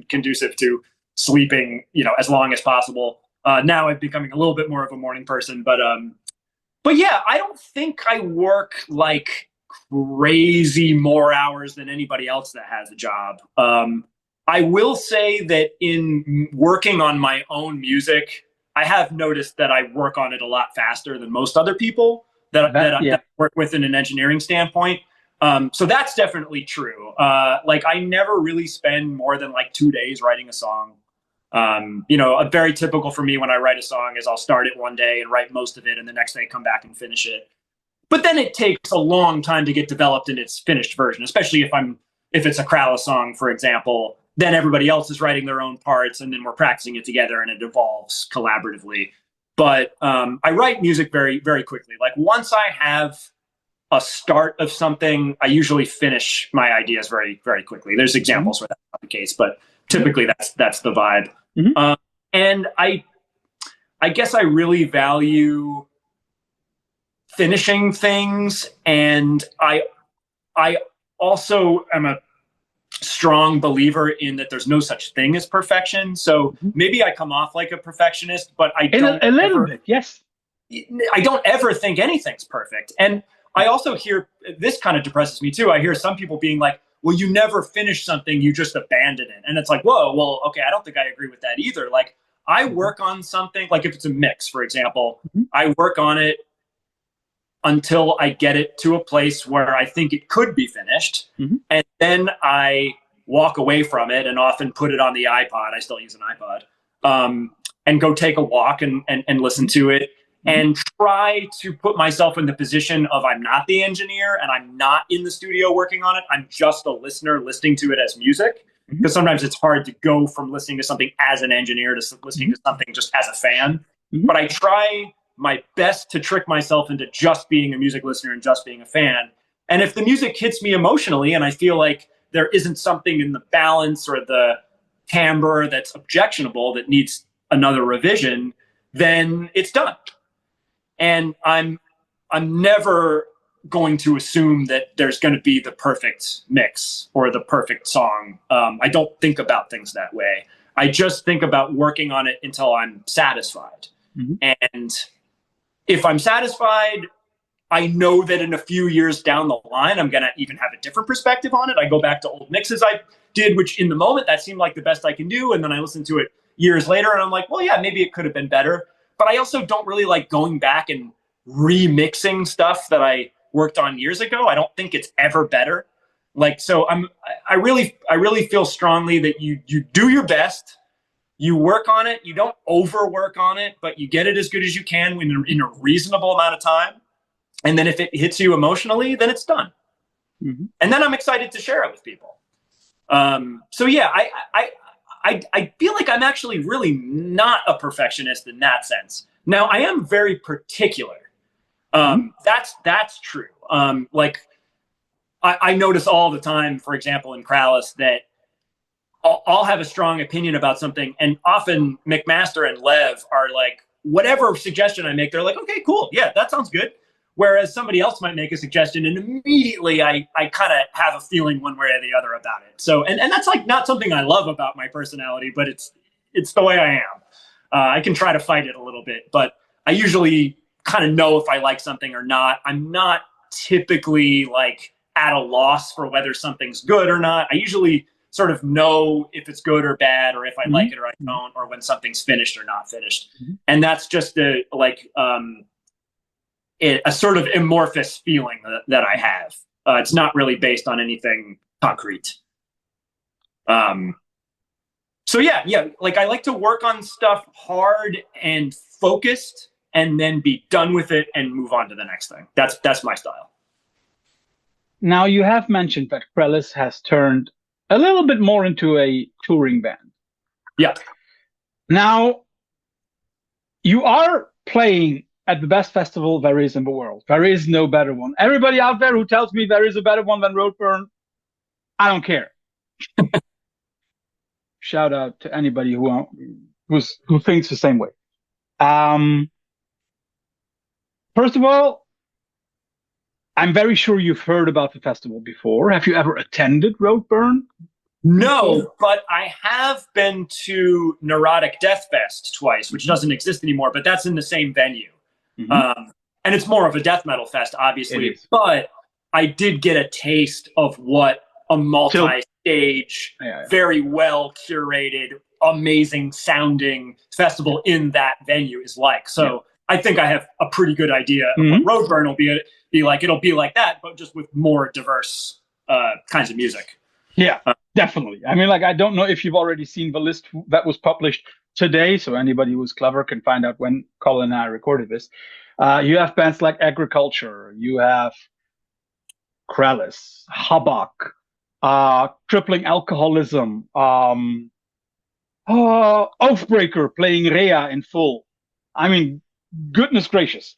conducive to sleeping, as long as possible. Now I'm becoming a little bit more of a morning person, but yeah, I don't think I work like crazy more hours than anybody else that has a job. I will say that in working on my own music, I have noticed that I work on it a lot faster than most other people that I work with in an engineering standpoint. So that's definitely true. Like I never really spend more than like 2 days writing a song. A very typical for me when I write a song is I'll start it one day and write most of it, and the next day come back and finish it. But then it takes a long time to get developed in its finished version, especially if it's a Krallice song, for example. Then everybody else is writing their own parts, and then we're practicing it together, and it evolves collaboratively. But I write music very, very quickly. Like once I have a start of something, I usually finish my ideas very, very quickly. There's examples where that's not the case, but typically that's the vibe. Mm-hmm. And I guess I really value finishing things, and I also am a strong believer in that there's no such thing as perfection. So maybe I come off like a perfectionist, but I don't a little bit, yes. I don't ever think anything's perfect. And I also hear, this kind of depresses me too, I hear some people being like, well, you never finish something, you just abandon it. And it's like, whoa, well, okay, I don't think I agree with that either. Like I work on something, like if it's a mix, for example, I work on it until I get it to a place where I think it could be finished. And then I walk away from it and often put it on the iPod. I still use an iPod, and go take a walk and listen to it. And try to put myself in the position of I'm not the engineer and I'm not in the studio working on it. I'm just a listener listening to it as music. Because sometimes it's hard to go from listening to something as an engineer to listening to something just as a fan. But I try my best to trick myself into just being a music listener and just being a fan. And if the music hits me emotionally and I feel like there isn't something in the balance or the timbre that's objectionable that needs another revision, then it's done. And I'm never going to assume that there's going to be the perfect mix or the perfect song. I don't think about things that way. I just think about working on it until I'm satisfied. And if I'm satisfied, I know that in a few years down the line, I'm going to even have a different perspective on it. I go back to old mixes I did, which in the moment, that seemed like the best I can do. And then I listen to it years later and I'm like, well, yeah, maybe it could have been better. But I also don't really like going back and remixing stuff that I worked on years ago. I don't think it's ever better. Like, so I really feel strongly that you do your best, you work on it, you don't overwork on it, but you get it as good as you can in a reasonable amount of time. And then if it hits you emotionally, then it's done. Mm-hmm. And then I'm excited to share it with people. So yeah, I feel like I'm actually really not a perfectionist in that sense. Now I am very particular. That's true. Like I notice all the time, for example, in Krallice, that I'll have a strong opinion about something, and often McMaster and Lev are like, whatever suggestion I make, they're like, okay, cool, yeah, that sounds good. Whereas somebody else might make a suggestion, and immediately I kind of have a feeling one way or the other about it. So, and that's like not something I love about my personality, but it's the way I am. I can try to fight it a little bit, but I usually kind of know if I like something or not. I'm not typically like at a loss for whether something's good or not. I usually sort of know if it's good or bad, or if I like it or I don't, or when something's finished or not finished. And that's just a sort of amorphous feeling that I have. It's not really based on anything concrete. So yeah, like I like to work on stuff hard and focused, and then be done with it and move on to the next thing. That's my style. Now, you have mentioned that Krallice has turned a little bit more into a touring band. Yeah. Now, you are playing at the best festival there is in the world. There is no better one. Everybody out there who tells me there is a better one than Roadburn, I don't care. Shout out to anybody who thinks the same way. First of all, I'm very sure you've heard about the festival before. Have you ever attended Roadburn? No, but I have been to Neurotic Death Fest twice, which doesn't exist anymore, but that's in the same venue. And it's more of a death metal fest, obviously. But I did get a taste of what a multi-stage, very well curated, amazing sounding festival in that venue is like. So I think I have a pretty good idea of what Roadburn will be like. It'll be like that, but just with more diverse kinds of music. Yeah, definitely. I mean, like, I don't know if you've already seen the list that was published today, so anybody who's clever can find out when Colin and I recorded this. You have bands like Agriculture, you have Krallice, Habak, Crippling Alcoholism, Oathbreaker playing Rhea in full. I mean, goodness gracious.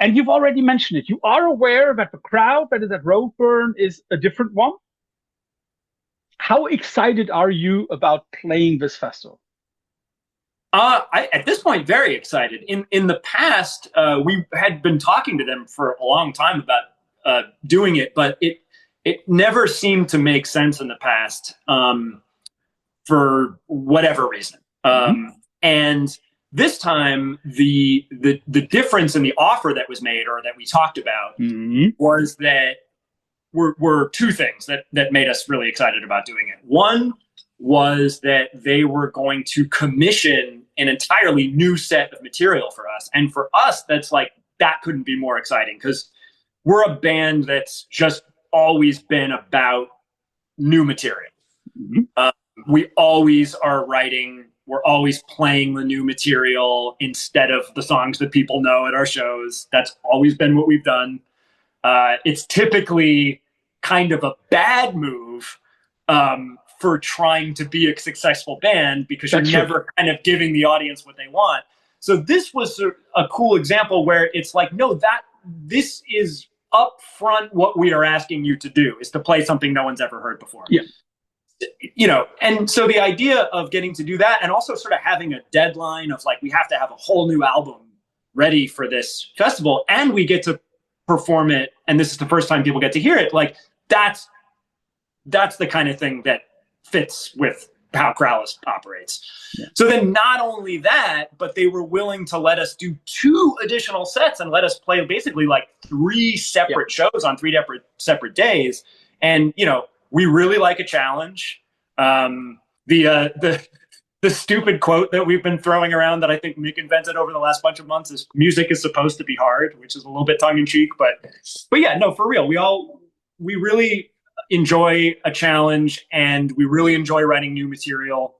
And you've already mentioned it. You are aware that the crowd that is at Roadburn is a different one. How excited are you about playing this festival? At this point, very excited. In the past, we had been talking to them for a long time about doing it, but it never seemed to make sense in the past for whatever reason. And this time, the difference in the offer that was made, or that we talked about, was that were two things that made us really excited about doing it. One was that they were going to commission an entirely new set of material for us. And for us, that's like, that couldn't be more exciting, because we're a band that's just always been about new material. We always are writing, we're always playing the new material instead of the songs that people know at our shows. That's always been what we've done. It's typically kind of a bad move for trying to be a successful band, because you're never kind of giving the audience what they want. So this was a cool example where it's like, no, this is upfront what we are asking you to do, is to play something no one's ever heard before. Yeah. You know, and so the idea of getting to do that, and also sort of having a deadline of like, we have to have a whole new album ready for this festival, and we get to perform it, and this is the first time people get to hear it, like that's the kind of thing that fits with how Krallice operates. So then not only that, but they were willing to let us do 2 additional sets and let us play basically like 3 separate shows on 3 separate days. And, you know, we really like a challenge. The stupid quote that we've been throwing around that I think Mick invented over the last bunch of months is, music is supposed to be hard, which is a little bit tongue in cheek, but yeah, no, for real. We really enjoy a challenge, and we really enjoy writing new material,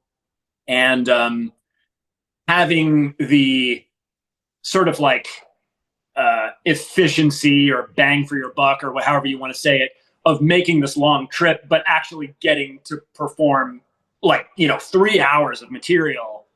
and having the sort of like efficiency or bang for your buck or however you want to say it of making this long trip, but actually getting to perform like 3 hours of material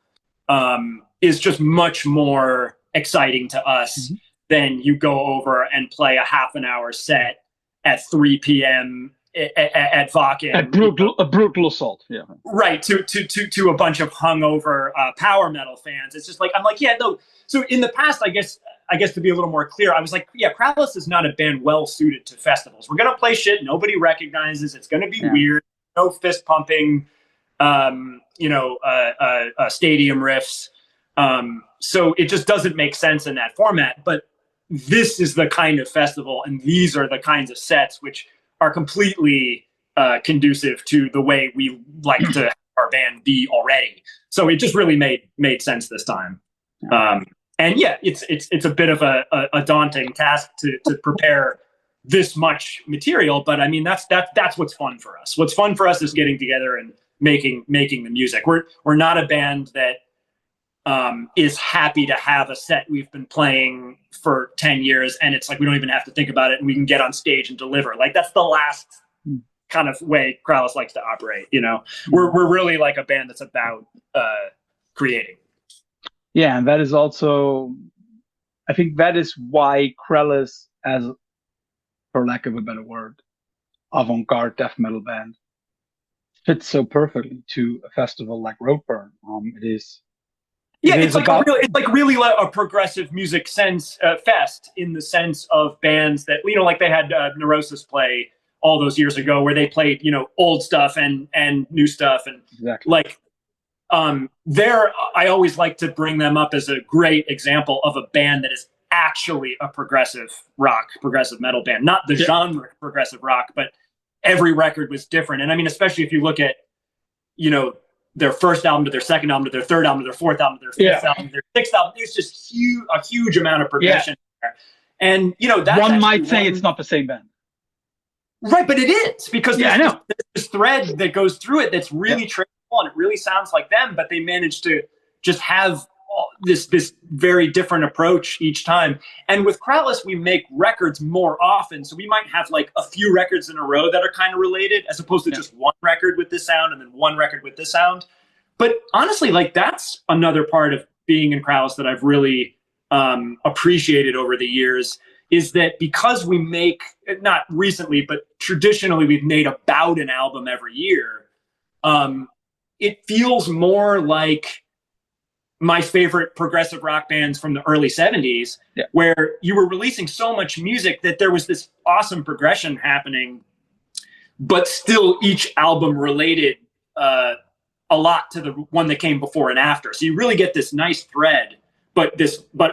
is just much more exciting to us than you go over and play a half an hour set at 3 p.m. at Wacken. A brutal assault, yeah. Right, to a bunch of hungover power metal fans. It's just like, I'm like, yeah, no. So in the past, I guess to be a little more clear, I was like, yeah, Krallice is not a band well suited to festivals. We're gonna play shit nobody recognizes. It's gonna be weird. No fist pumping, stadium riffs. So it just doesn't make sense in that format. But this is the kind of festival, and these are the kinds of sets which are completely conducive to the way we like to have our band be already. So it just really made sense this time. And yeah, it's a bit of a daunting task to prepare this much material, but I mean that's what's fun for us. What's fun for us is getting together and making the music. We're not a band that is happy to have a set we've been playing for 10 years and it's like we don't even have to think about it and we can get on stage and deliver. Like that's the last kind of way Krallice likes to operate. We're really like a band that's about creating. Yeah, and that is also, I think that is why Krallice, as for lack of a better word, avant-garde death metal band, fits so perfectly to a festival like Roadburn. It's really a progressive music sense fest in the sense of bands that like they had Neurosis play all those years ago, where they played old stuff and new stuff, and like I always like to bring them up as a great example of a band that is actually a progressive metal band, not the genre progressive rock, but every record was different. And I mean, especially if you look at their first album to their second album to their third album to their fourth album to their fifth album to their sixth album, there's just a huge amount of progression there. And that's one might say it's not the same band, right? But it is, because there's this thread that goes through it that's really traceable and it really sounds like them, but they managed to just have this very different approach each time. And with Krallice, we make records more often, so we might have like a few records in a row that are kind of related, as opposed to just one record with this sound and then one record with this sound. But honestly, like that's another part of being in Krallice that I've really appreciated over the years, is that because we make, not recently, but traditionally we've made about an album every year, it feels more like my favorite progressive rock bands from the early 70s, where you were releasing so much music that there was this awesome progression happening, but still each album related a lot to the one that came before and after. So you really get this nice thread, but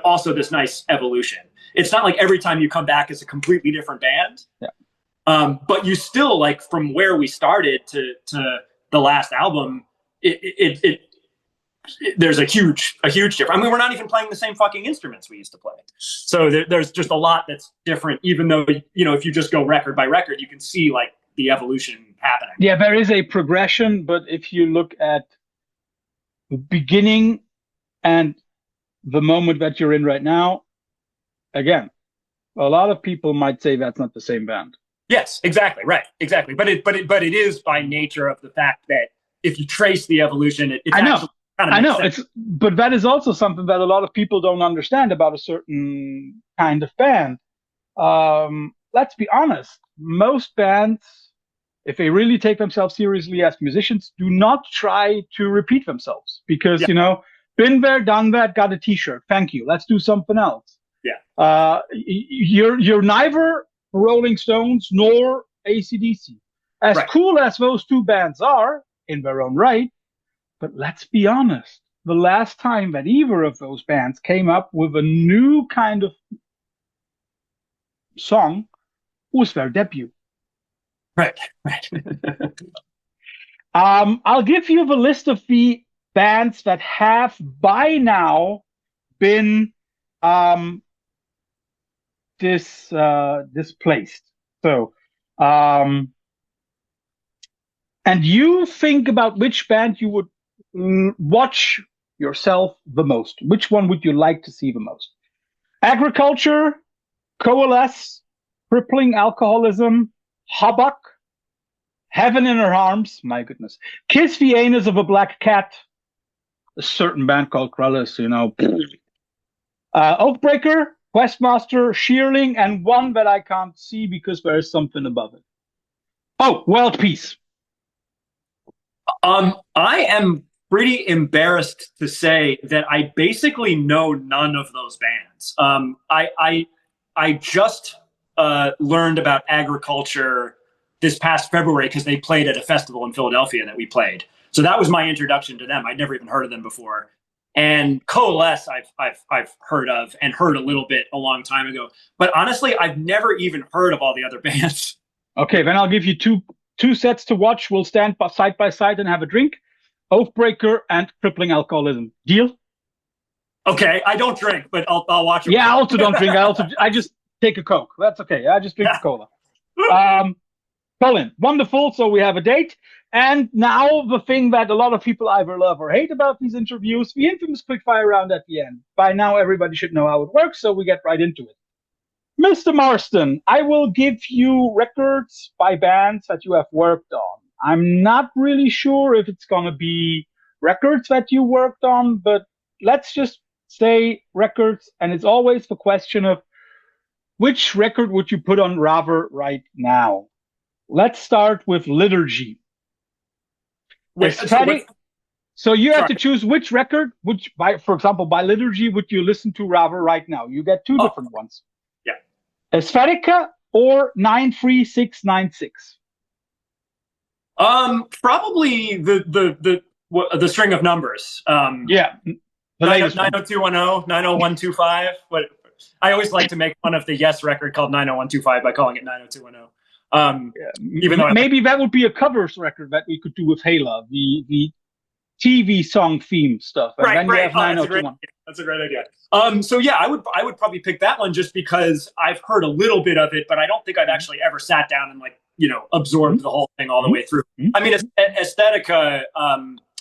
also this nice evolution. It's not like every time you come back it's a completely different band. But you still, like, from where we started to the last album, there's a huge difference. I mean, we're not even playing the same fucking instruments we used to play. So there's just a lot that's different, even though, if you just go record by record, you can see like the evolution happening. Yeah, there is a progression, but if you look at the beginning and the moment that you're in right now, again, a lot of people might say that's not the same band. Yes, exactly. Right. Exactly. But it is by nature of the fact that if you trace the evolution, it's actually kind of sense. But that is also something that a lot of people don't understand about a certain kind of band. Let's be honest. Most bands, if they really take themselves seriously as musicians, do not try to repeat themselves, because, been there, done that, got a t-shirt. Thank you. Let's do something else. Yeah. You're neither Rolling Stones nor AC/DC. As cool as those two bands are in their own right, but let's be honest, the last time that either of those bands came up with a new kind of song was their debut. Right. I'll give you the list of the bands that have by now been displaced. So, and you think about which band you would watch yourself the most. Which one would you like to see the most? Agriculture, coalesce, crippling alcoholism, hubbub, heaven in her arms, my goodness, kiss the anus of a black cat, a certain band called Krallice, Oathbreaker, Questmaster, Shearling, and one that I can't see because there is something above it. Oh, World Peace. I am pretty embarrassed to say that I basically know none of those bands. I just learned about Agriculture this past February because they played at a festival in Philadelphia that we played. So that was my introduction to them. I'd never even heard of them before. And Coalesce, I've heard of and heard a little bit a long time ago. But honestly, I've never even heard of all the other bands. Okay, then I'll give you two sets to watch. We'll stand side by side and have a drink. Oathbreaker and Crippling Alcoholism. Deal? Okay, I don't drink, but I'll watch it. Yeah, I also don't drink. I just take a Coke. That's okay. I just drink cola. Colin, wonderful. So we have a date. And now the thing that a lot of people either love or hate about these interviews, the infamous quickfire round at the end. By now, everybody should know how it works, so we get right into it. Mr. Marston, I will give you records by bands that you have worked on. I'm not really sure if it's going to be records that you worked on, but let's just say records. And it's always the question of which record would you put on rather right now? Let's start with Liturgy. So you have to choose which record, for example, by Liturgy, would you listen to rather right now? You get two different ones. Yeah. Aesthetica or 93696? Probably the string of numbers. Yeah. 90210, 90125. What I always like to make fun of the Yes record called 90125 by calling it 90210. Even though maybe that would be a covers record that we could do with Hala, the TV song theme stuff. And then you have 90210. That's a great idea. So yeah, I would probably pick that one just because I've heard a little bit of it, but I don't think I've actually ever sat down and absorbed the whole thing all the way through. I mean, Aesthetica,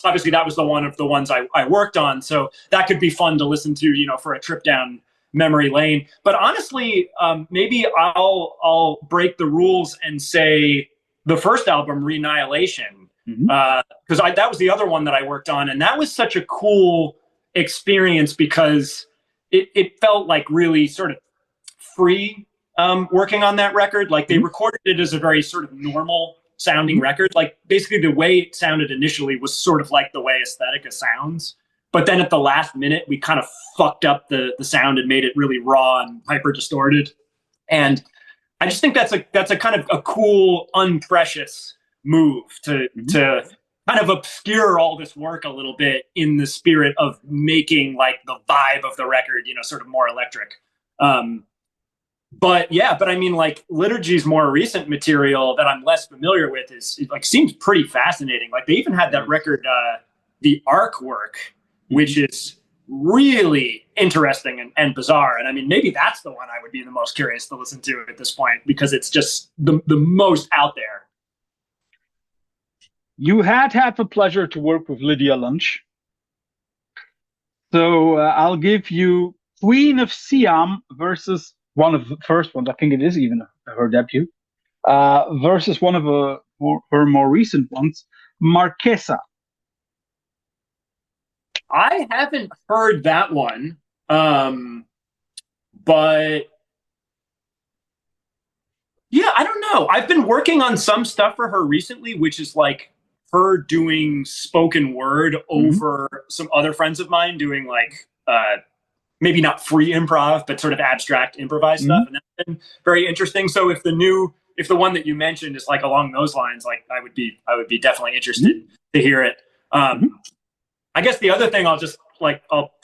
obviously that was one of the ones I worked on, so that could be fun to listen to, for a trip down memory lane. But honestly, maybe I'll break the rules and say the first album, Renihilation, because that was the other one that I worked on, and that was such a cool experience because it felt like really sort of free working on that record. Like they recorded it as a very sort of normal sounding record. Like basically the way it sounded initially was sort of like the way Aesthetica sounds. But then at the last minute, we kind of fucked up the sound and made it really raw and hyper distorted. And I just think that's a kind of a cool, unprecious move to kind of obscure all this work a little bit in the spirit of making like the vibe of the record, sort of more electric. But I mean, like Liturgy's more recent material that I'm less familiar with seems pretty fascinating. Like they even had that record, the Arc work, which is really interesting and bizarre. And I mean, maybe that's the one I would be the most curious to listen to at this point because it's just the most out there. You had the pleasure to work with Lydia Lunch. So I'll give you Queen of Siam versus one of the first ones. I think it is even her debut. Versus one of her more recent ones, Marquesa. I haven't heard that one, but yeah, I don't know. I've been working on some stuff for her recently, which is like her doing spoken word over some other friends of mine doing like maybe not free improv, but sort of abstract improvised stuff, and that's been very interesting. So if the one that you mentioned is like along those lines, like I would be definitely interested to hear it. I guess the other thing I'll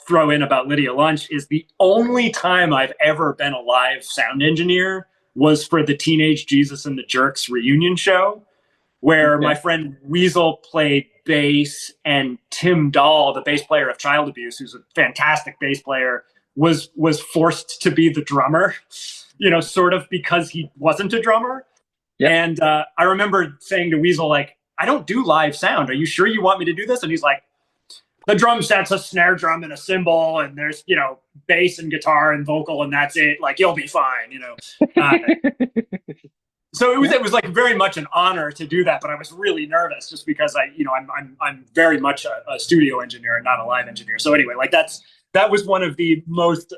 throw in about Lydia Lunch is the only time I've ever been a live sound engineer was for the Teenage Jesus and the Jerks reunion show, where my friend Weasel played bass and Tim Dahl, the bass player of Child Abuse, who's a fantastic bass player, was forced to be the drummer, sort of because he wasn't a drummer. Yep. And I remember saying to Weasel, like, I don't do live sound. Are you sure you want me to do this? And he's like, the drum set's a snare drum and a cymbal, and there's, bass and guitar and vocal, and that's it. Like, you'll be fine, So it was like very much an honor to do that, but I was really nervous just because I'm very much a studio engineer and not a live engineer. So anyway, like that was one of the most,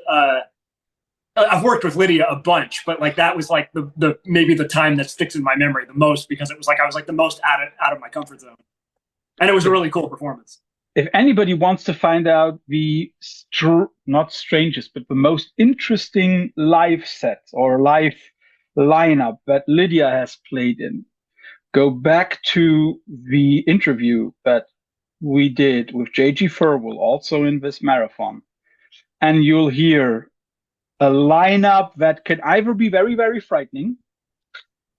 I've worked with Lydia a bunch, but like that was like the maybe the time that sticks in my memory the most, because it was like I was like the most out of my comfort zone, and it was a really cool performance. If anybody wants to find out the not strangest, but the most interesting live set or live lineup that Lydia has played in, go back to the interview that we did with JG Thirlwell, also in this marathon, and you'll hear a lineup that can either be very, very frightening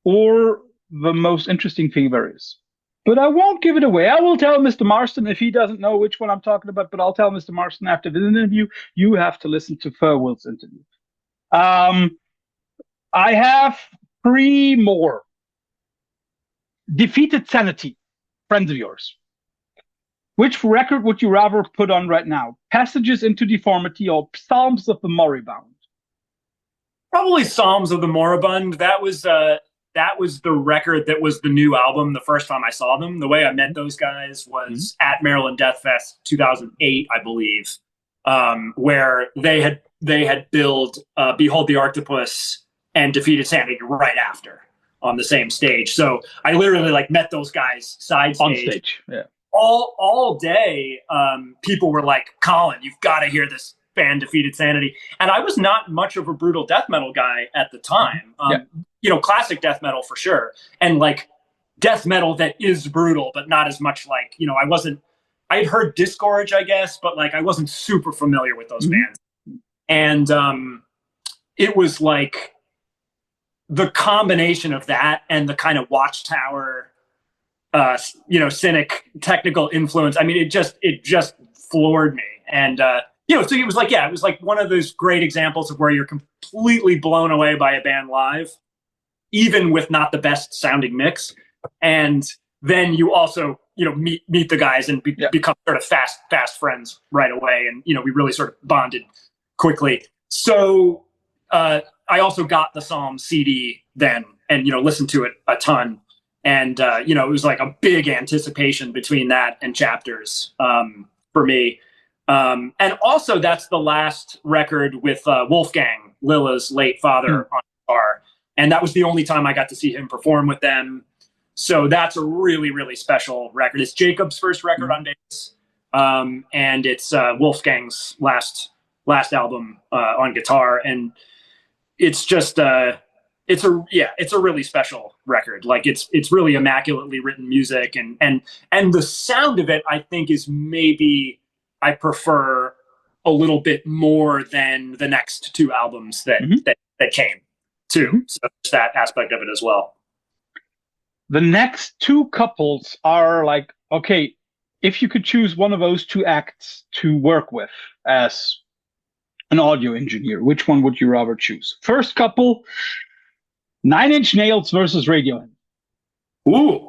or the most interesting thing there is. But I won't give it away. I will tell Mr. Marston if he doesn't know which one I'm talking about, but I'll tell Mr. Marston after the interview. You have to listen to Thirlwell's interview. I have 3 more. Defeated Sanity, friends of yours. Which record would you rather put on right now? Passages into Deformity or Psalms of the Moribund? Probably Psalms of the Moribund. That was the record that was the new album the first time I saw them. The way I met those guys was at Maryland Death Fest 2008, I believe, where they had billed Behold the Octopus and Defeated Sanity right after on the same stage. So I literally like met those guys side stage. On stage, yeah. All day, people were like, Colin, you've got to hear this band Defeated Sanity. And I was not much of a brutal death metal guy at the time. Classic death metal for sure. And like death metal that is brutal, but not as much like, I had heard Disgorge, I guess, but like I wasn't super familiar with those bands. And it was like the combination of that and the kind of Watchtower, cynic technical influence. I mean, it just floored me. And, so it was like one of those great examples of where you're completely blown away by a band live, even with not the best sounding mix. And then you also, meet the guys and become sort of fast friends right away. And, we really sort of bonded quickly. So I also got the Psalm CD then and, listened to it a ton. And, it was like a big anticipation between that and Chapters for me. And also that's the last record with Wolfgang, Lilla's late father, on guitar. And that was the only time I got to see him perform with them. So that's a really, really special record. It's Jacob's first record on bass. And it's Wolfgang's last album on guitar. And it's just it's a really special record. Like it's really immaculately written music, and the sound of it, I think, is maybe I prefer a little bit more than the next 2 albums that came too. So there's that aspect of it as well. The next 2 couples are like, okay, if you could choose one of those 2 acts to work with as an audio engineer, which one would you rather choose? First couple, 9 Inch Nails versus Radiohead. Ooh.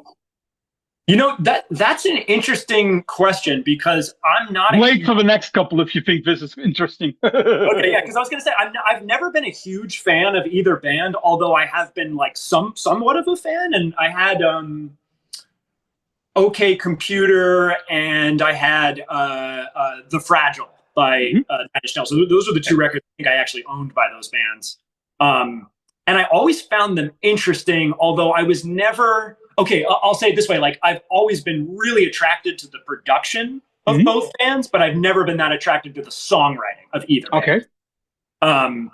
That's an interesting question, because I'm not. Wait for the next couple if you think this is interesting. Okay, yeah, because I was going to say I've never been a huge fan of either band, although I have been like somewhat of a fan, and I had OK Computer and I had The Fragile by Nine Inch Nails. So those are the 2 records I think I actually owned by those bands, and I always found them interesting, although I was never. Okay, I'll say it this way. Like, I've always been really attracted to the production of both bands, but I've never been that attracted to the songwriting of either band. Okay.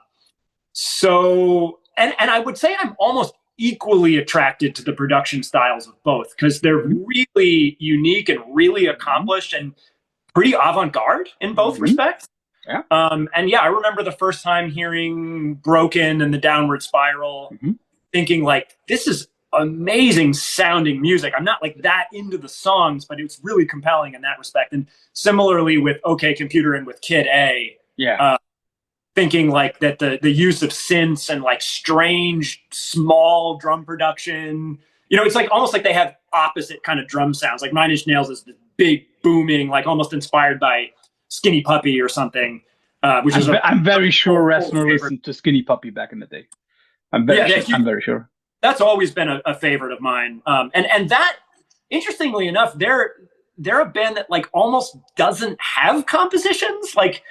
So, and I would say I'm almost equally attracted to the production styles of both, because they're really unique and really accomplished and pretty avant-garde in both respects. Yeah. And yeah, I remember the first time hearing Broken and the Downward Spiral, thinking like, this is amazing sounding music. I'm not like that into the songs, but it's really compelling in that respect. And similarly with OK Computer and with Kid A, thinking like that the use of synths and like strange small drum production, it's like almost like they have opposite kind of drum sounds. Like Nine Inch Nails is this big booming, like almost inspired by Skinny Puppy or something. Which I'm very sure Reznor listened to Skinny Puppy back in the day. I'm very sure. That's always been a favorite of mine. And that, interestingly enough, they're a band that like almost doesn't have compositions. Like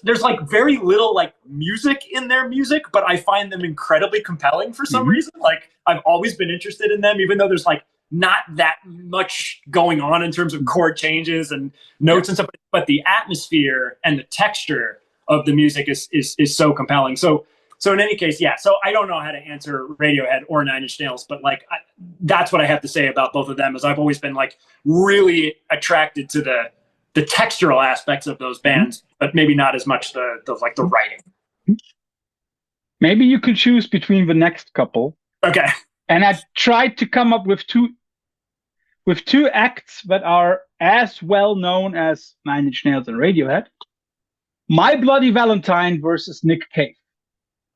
there's like very little like music in their music, but I find them incredibly compelling for some reason. Like I've always been interested in them, even though there's like not that much going on in terms of chord changes and notes and stuff, but the atmosphere and the texture of the music is so compelling. So in any case, yeah. So I don't know how to answer Radiohead or Nine Inch Nails, but like that's what I have to say about both of them. Is I've always been like really attracted to the textural aspects of those bands, but maybe not as much the writing. Maybe you could choose between the next couple. Okay. And I tried to come up with two acts that are as well known as Nine Inch Nails and Radiohead. My Bloody Valentine versus Nick Cave.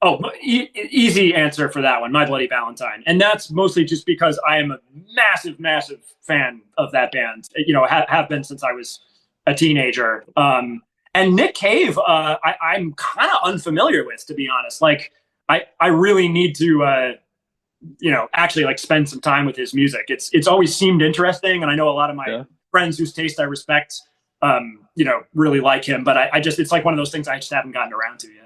Oh, easy answer for that one. My Bloody Valentine. And that's mostly just because I am a massive, massive fan of that band. You know, have been since I was a teenager. And Nick Cave, I'm kind of unfamiliar with, to be honest. Like, I really need to, actually like spend some time with his music. It's always seemed interesting. And I know a lot of my friends whose taste I respect, really like him. But it's like one of those things I just haven't gotten around to yet.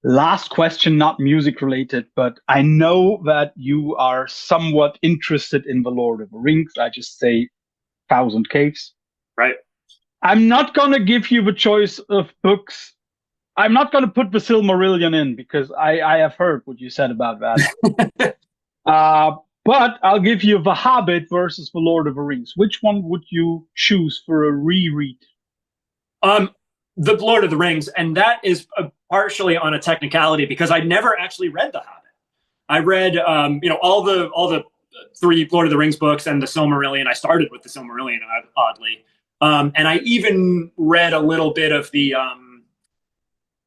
Last question, not music related, but I know that you are somewhat interested in the Lord of the Rings. I just say Thousand Caves. Right. I'm not going to give you the choice of books. I'm not going to put the Silmarillion in because I have heard what you said about that. But I'll give you The Hobbit versus The Lord of the Rings. Which one would you choose for a reread? The Lord of the Rings, and that is partially on a technicality because I never actually read The Hobbit. I read, all the three Lord of the Rings books and the Silmarillion. I started with the Silmarillion, oddly, and I even read a little bit of the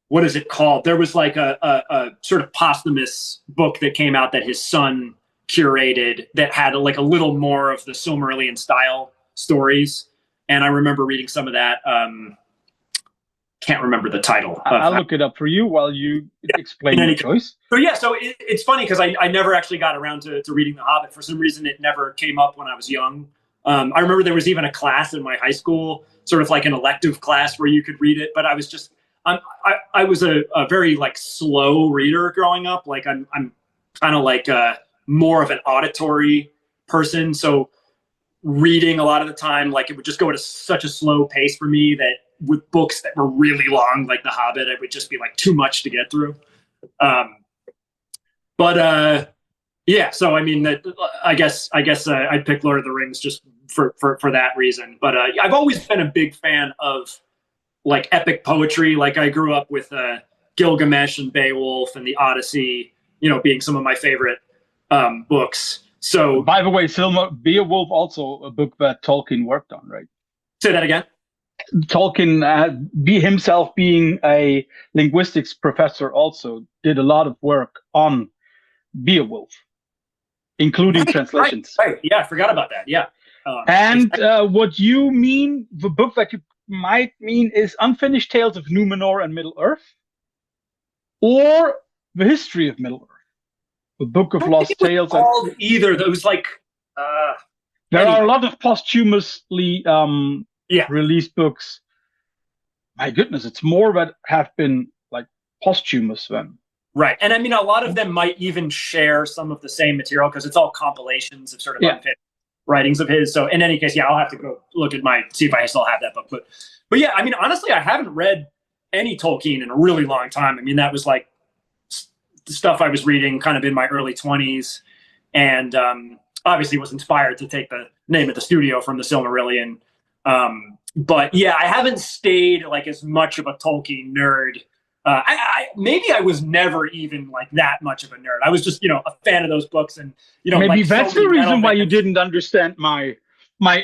what is it called? There was like a sort of posthumous book that came out that his son curated that had like a little more of the Silmarillion style stories, and I remember reading some of that. Can't remember the title. I'll look it up for you while you explain your choice. So it's funny because I never actually got around to reading The Hobbit. For some reason, it never came up when I was young. I remember there was even a class in my high school, sort of like an elective class where you could read it. But I was just, I was a very like slow reader growing up. Like I'm kind of like more of an auditory person. So reading a lot of the time, like it would just go at such a slow pace for me that with books that were really long, like The Hobbit, it would just be like too much to get through. So I mean, I guess I'd pick Lord of the Rings just for that reason. But I've always been a big fan of like epic poetry. Like I grew up with Gilgamesh and Beowulf and the Odyssey, being some of my favorite books. So, by the way, Beowulf also a book that Tolkien worked on, right? Say that again. Tolkien, himself being a linguistics professor, also did a lot of work on Beowulf, including translations. Right. Yeah, I forgot about that. Yeah. What you mean, the book that you might mean is Unfinished Tales of Numenor and Middle-earth, or The History of Middle-earth, the Book of Lost Tales. Either those, like, there are a lot of posthumously released books. My goodness, it's more that have been like posthumous then. Right. And I mean, a lot of them might even share some of the same material because it's all compilations of sort of unfinished writings of his. So in any case, I'll have to go look at see if I still have that book. But yeah, I mean, honestly, I haven't read any Tolkien in a really long time. I mean, that was like the stuff I was reading kind of in my early 20s. And obviously was inspired to take the name of the studio from the Silmarillion. But yeah, I haven't stayed like as much of a Tolkien nerd. Maybe I was never even like that much of a nerd. I was just, a fan of those books, and maybe like that's the reason why you didn't understand my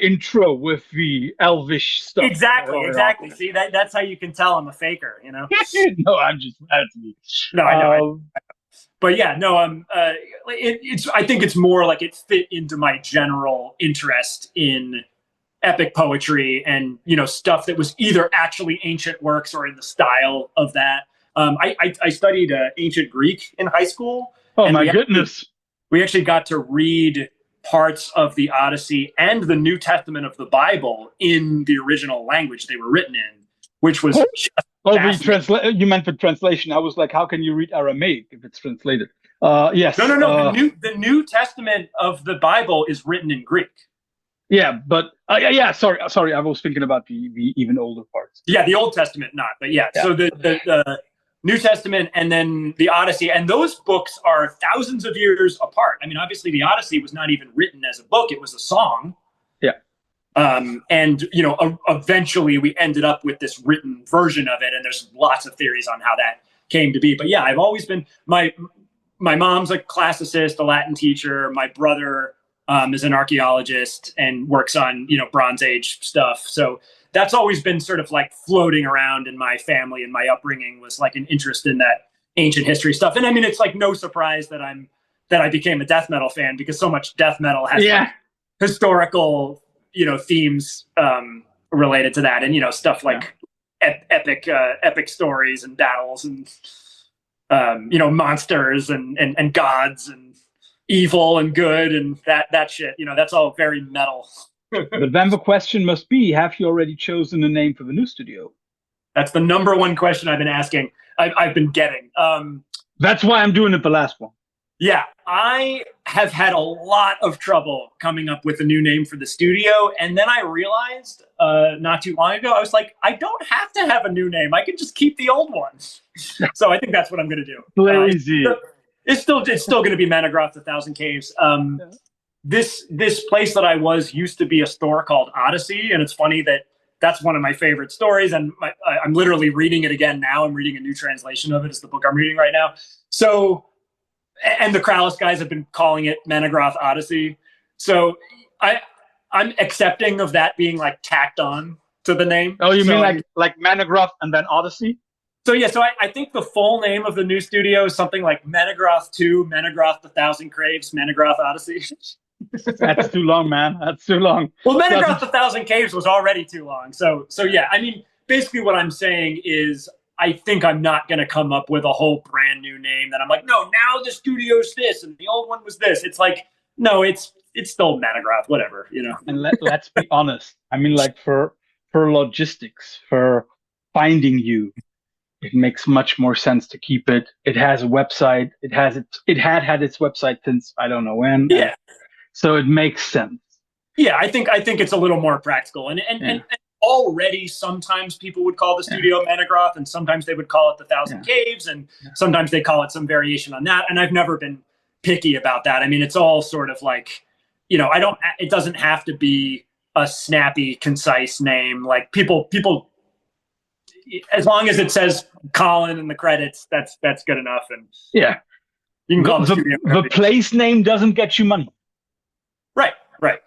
intro with the elvish stuff. Exactly. See, that's how you can tell I'm a faker. No, that's me. No, I know. But yeah, no, I think it's more like it fit into my general interest in epic poetry and, stuff that was either actually ancient works or in the style of that. I studied ancient Greek in high school. Oh, and my goodness. We actually got to read parts of the Odyssey and the New Testament of the Bible in the original language they were written in, which was just you meant for translation. I was like, how can you read Aramaic if it's translated? Yes. No. The New Testament of the Bible is written in Greek. Yeah, but sorry. I was thinking about the even older parts. Yeah, the Old Testament, not, but yeah. So the New Testament and then the Odyssey, and those books are thousands of years apart. I mean, obviously, the Odyssey was not even written as a book; it was a song. Yeah. And eventually we ended up with this written version of it, and there's lots of theories on how that came to be. But yeah, I've always been my mom's a classicist, a Latin teacher. My brother is an archaeologist and works on Bronze Age stuff. So that's always been sort of like floating around in my family, and my upbringing was like an interest in that ancient history stuff. And I mean, it's like no surprise that I became a death metal fan, because so much death metal has like historical themes related to that, and stuff like epic stories and battles and monsters and gods and evil and good and that shit. That's all very metal. But then the question must be, have you already chosen a name for the new studio? That's the number one question I've been asking. I've been getting. That's why I'm doing it the last one. Yeah, I have had a lot of trouble coming up with a new name for the studio. And then I realized not too long ago, I was like, I don't have to have a new name. I can just keep the old ones. So I think that's what I'm going to do. Lazy. It's still going to be Managroth, the Thousand Caves. This place that I was used to be a store called Odyssey. And it's funny that that's one of my favorite stories. And I'm literally reading it again now. I'm reading a new translation of it. It's the book I'm reading right now. So... And the Krallice guys have been calling it Managroth Odyssey. So I'm accepting of that being like tacked on to the name. Oh, you mean like Managroth and then Odyssey? So yeah, so I think the full name of the new studio is something like Managroth 2, Managroth the Thousand Caves, Managroth Odyssey. That's too long, man. That's too long. Well, Managroth the Thousand Caves was already too long. So yeah, I mean, basically what I'm saying is, I think I'm not going to come up with a whole brand new name that I'm like, no, now the studio's this and the old one was this. It's like, no, it's still Managroth, whatever, And let's be honest. I mean, like for logistics, for finding you, it makes much more sense to keep it. It has a website. It had its website since I don't know when. Yeah. So it makes sense. Yeah, I think it's a little more practical. And already sometimes people would call the studio Managroth, and sometimes they would call it the Thousand Caves, and sometimes they call it some variation on that. And I've never been picky about that. I mean, it's all sort of like, it doesn't have to be a snappy, concise name. Like people, as long as it says Colin in the credits, that's good enough. And yeah, you can call the studio. The place name doesn't get you money. Right.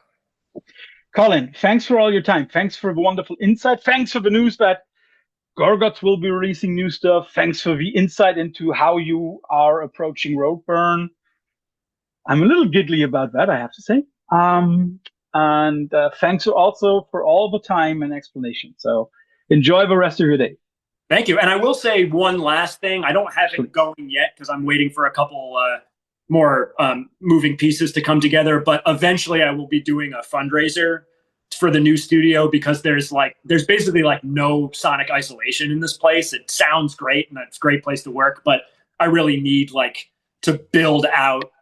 Colin, thanks for all your time. Thanks for the wonderful insight. Thanks for the news that Gorguts will be releasing new stuff. Thanks for the insight into how you are approaching Roadburn. I'm a little giggly about that, I have to say. And thanks also for all the time and explanation. So enjoy the rest of your day. Thank you. And I will say one last thing. I don't have it going yet because I'm waiting for a couple more moving pieces to come together. But eventually I will be doing a fundraiser for the new studio, because there's basically like no sonic isolation in this place. It sounds great and it's a great place to work, but I really need to build out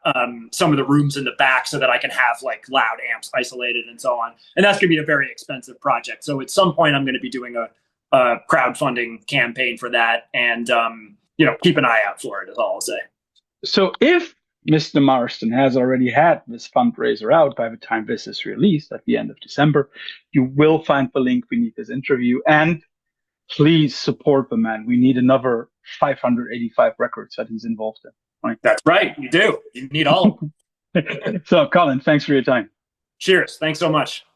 some of the rooms in the back so that I can have like loud amps isolated and so on. And that's going to be a very expensive project. So at some point I'm going to be doing a crowdfunding campaign for that, and keep an eye out for it, is all I'll say. So if Mr. Marston has already had this fundraiser out by the time this is released at the end of December, you will find the link beneath this interview. And please support the man. We need another 585 records that he's involved in. Right? That's right. You do. You need all of them. So, Colin, thanks for your time. Cheers. Thanks so much.